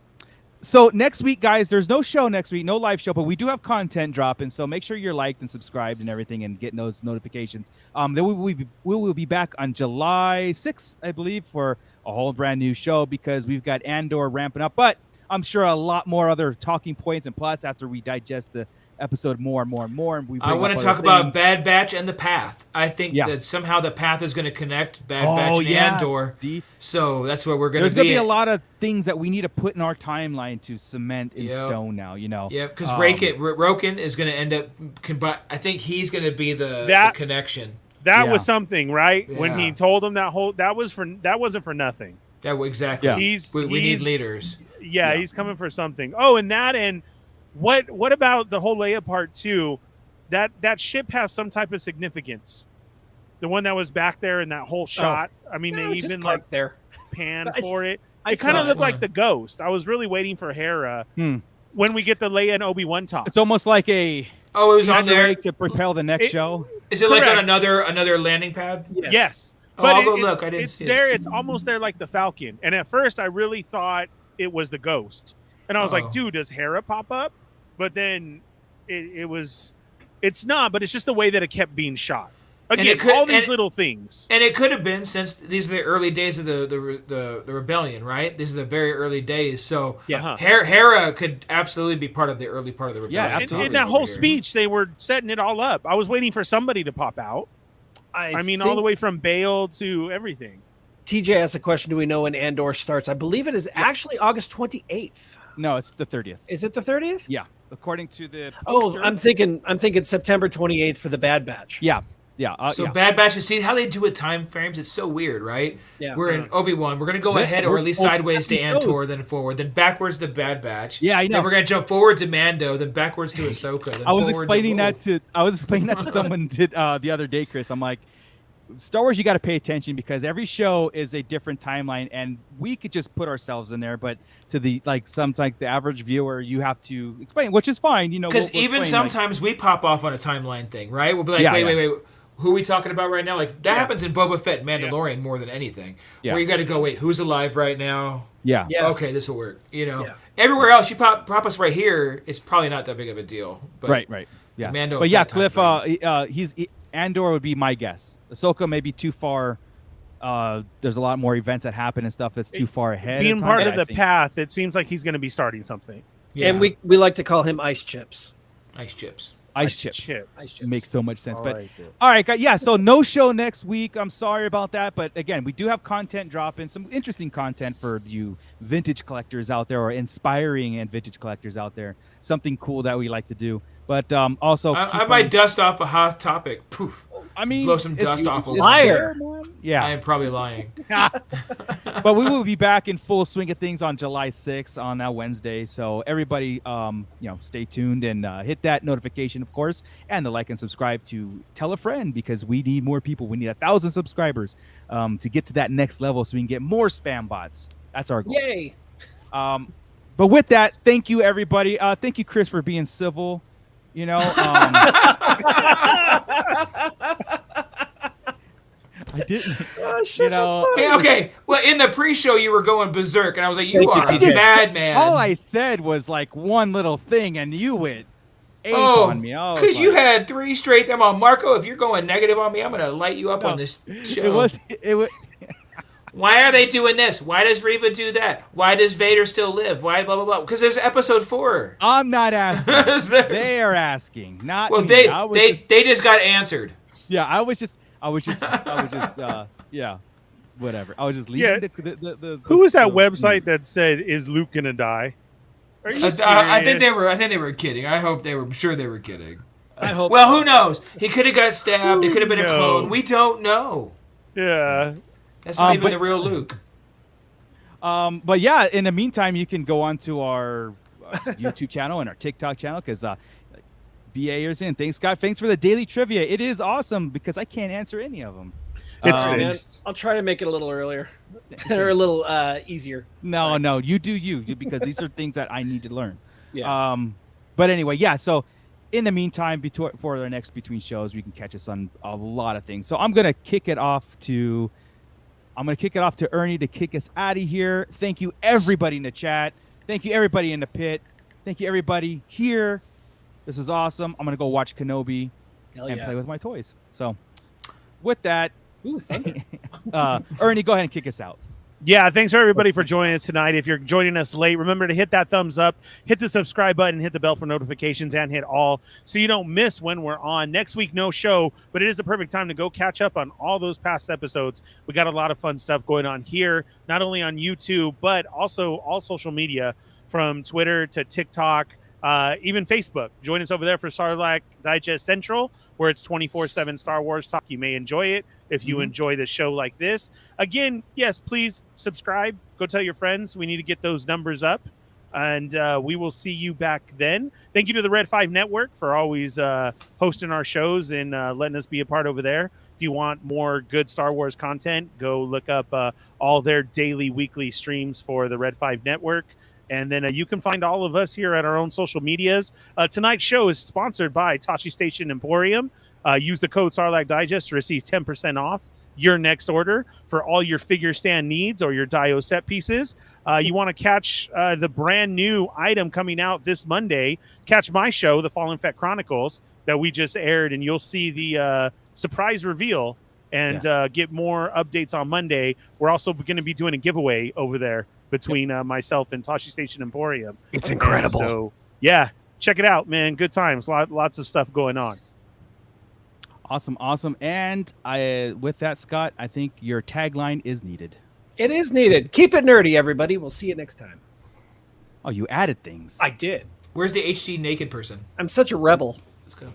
so next week, guys, there's no show next week, no live show, but we do have content dropping. So make sure you're liked and subscribed and everything and getting those notifications. Then we will be back on July 6th, I believe, for a whole brand new show because we've got Andor ramping up. But I'm sure a lot more other talking points and plots after we digest the episode more and more and more. And I want to talk about Bad Batch and the Path. I think that somehow the Path is going to connect Bad Batch and Andor. So that's where we're going to be. There's going to be a lot of things that we need to put in our timeline to cement in stone now, Yeah, because Roken is going to end up. I think he's going to be the connection. That was something, right? Yeah. When he told him that wasn't for nothing. Exactly. Yeah. We need leaders. Yeah, he's coming for something. Oh, and what about the whole Leia part too? That ship has some type of significance. The one that was back there in that whole shot. I mean, they even pan for it. It kind of looked like the Ghost. I was really waiting for Hera when we get the Leia and Obi-Wan talk. It's almost like it was on there to propel the next show. Is it like on another landing pad? Yes. But I'll go look. I didn't see it. It's almost there like the Falcon. And at first, I really thought it was the Ghost. And I was like, dude, does Hera pop up? But then it's not, but it's just the way that it kept being shot. Again, all these little things. And it could have been, since these are the early days of the rebellion, right? These are the very early days. So Hera could absolutely be part of the early part of the rebellion. Yeah, absolutely. In that whole speech, they were setting it all up. I was waiting for somebody to pop out. I mean, all the way from Bail to everything. TJ asked a question, do we know when Andor starts? I believe it is actually August 28th. No, it's the 30th. Is it the 30th? Yeah, according to the poster. Oh, I'm thinking September 28th for the Bad Batch. Yeah. Bad Batch, see how they do with time frames? It's so weird, right? Yeah. We're in Obi-Wan. We're going to go ahead or at least sideways to Andor, then forward, then backwards to Bad Batch. Yeah, I know. Then we're going to jump forward to Mando, then backwards to Ahsoka. Then I was explaining that to someone the other day, Chris. I'm like, Star Wars, you got to pay attention because every show is a different timeline, and we could just put ourselves in there, but to the sometimes the average viewer, you have to explain, which is fine, Because even sometimes we pop off on a timeline thing, right? We'll be like, wait, who are we talking about right now? Like that happens in Boba Fett and Mandalorian more than anything. Yeah. Where you got to go, wait, who's alive right now? Yeah. Okay, this will work. Everywhere else, you pop us right here, it's probably not that big of a deal. But right. Yeah. Mando, but yeah, Cliff, Andor would be my guess. Ahsoka may be too far. There's a lot more events that happen and stuff that's too far ahead. Being part of the path, it seems like he's going to be starting something. Yeah. And we like to call him Ice Chips. Ice Chips. Ice chips. Makes so much sense. But all right, guys. Yeah, so no show next week. I'm sorry about that, but again, we do have content dropping, some interesting content for you vintage collectors out there, or inspiring and vintage collectors out there. Something cool that we like to do. But also, I might dust off a hot topic. Poof. I mean, blow some dust off a liar. Yeah, I am probably lying. But we will be back in full swing of things on July 6th on that Wednesday. So everybody, stay tuned and hit that notification, of course, and the like and subscribe to tell a friend because we need more people. We need 1,000 subscribers to get to that next level so we can get more spam bots. That's our goal. Yay! But with that, thank you, everybody. Thank you, Chris, for being civil. I didn't. Oh, shit, that's funny. Hey, okay. Well, in the pre-show, you were going berserk, and I was like, "You are a madman." All I said was like one little thing, and you went ape on me. Because you had 3 straight. I'm on Marco. If you're going negative on me, I'm gonna light you up on this show. It was. Why are they doing this? Why does Reva do that? Why does Vader still live? Why blah blah blah? Because there's episode 4. I'm not asking. They are asking. Not well, me. They just got answered. Yeah, I was just yeah, whatever. I was just leaving the Who was that website that said, "Is Luke gonna die"? Are you serious? I think they were kidding. I'm sure they were kidding. I hope. Well, who knows? He could have got stabbed. It could have been a clone. We don't know. Yeah. That's not even the real Luke. But yeah, in the meantime, you can go onto our YouTube channel and our TikTok channel because BAers in. Thanks, Scott. Thanks for the daily trivia. It is awesome because I can't answer any of them. It's finished. I'll try to make it a little earlier or a little easier. No, you do you because these are things that I need to learn. Yeah. But anyway, yeah. So in the meantime, for our next between shows, we can catch us on a lot of things. So I'm gonna kick it off to Ernie to kick us out of here. Thank you everybody in the chat. Thank you everybody in the pit. Thank you everybody here. This is awesome. I'm gonna go watch Kenobi and play with my toys. So with that, thank you. Ernie, go ahead and kick us out. Yeah, thanks for everybody for joining us tonight. If you're joining us late, remember to hit that thumbs up, hit the subscribe button, hit the bell for notifications, and hit all so you don't miss when we're on. Next week, no show, but it is the perfect time to go catch up on all those past episodes. We got a lot of fun stuff going on here, not only on YouTube, but also all social media from Twitter to TikTok, even Facebook. Join us over there for Sarlacc Digest Central, where it's 24/7 Star Wars talk. You may enjoy it if you enjoy the show like this. Again, yes, please subscribe. Go tell your friends. We need to get those numbers up. And we will see you back then. Thank you to the Red 5 Network for always hosting our shows and letting us be a part over there. If you want more good Star Wars content, go look up all their daily, weekly streams for the Red 5 Network. And then you can find all of us here at our own social medias. Tonight's show is sponsored by Tachi Station Emporium. Use the code Sarlacc Digest to receive 10% off your next order for all your figure stand needs or your Dio set pieces. You want to catch the brand new item coming out this Monday. Catch my show, The Fallen Fett Chronicles, that we just aired, and you'll see the surprise reveal and get more updates on Monday. We're also going to be doing a giveaway over there between myself and Tachi Station Emporium. It's incredible. So, yeah, check it out, man. Good times. Lots of stuff going on. Awesome. And with that, Scott, I think your tagline is needed. It is needed. Keep it nerdy, everybody. We'll see you next time. Oh, you added things. I did. Where's the HD naked person? I'm such a rebel. Let's go.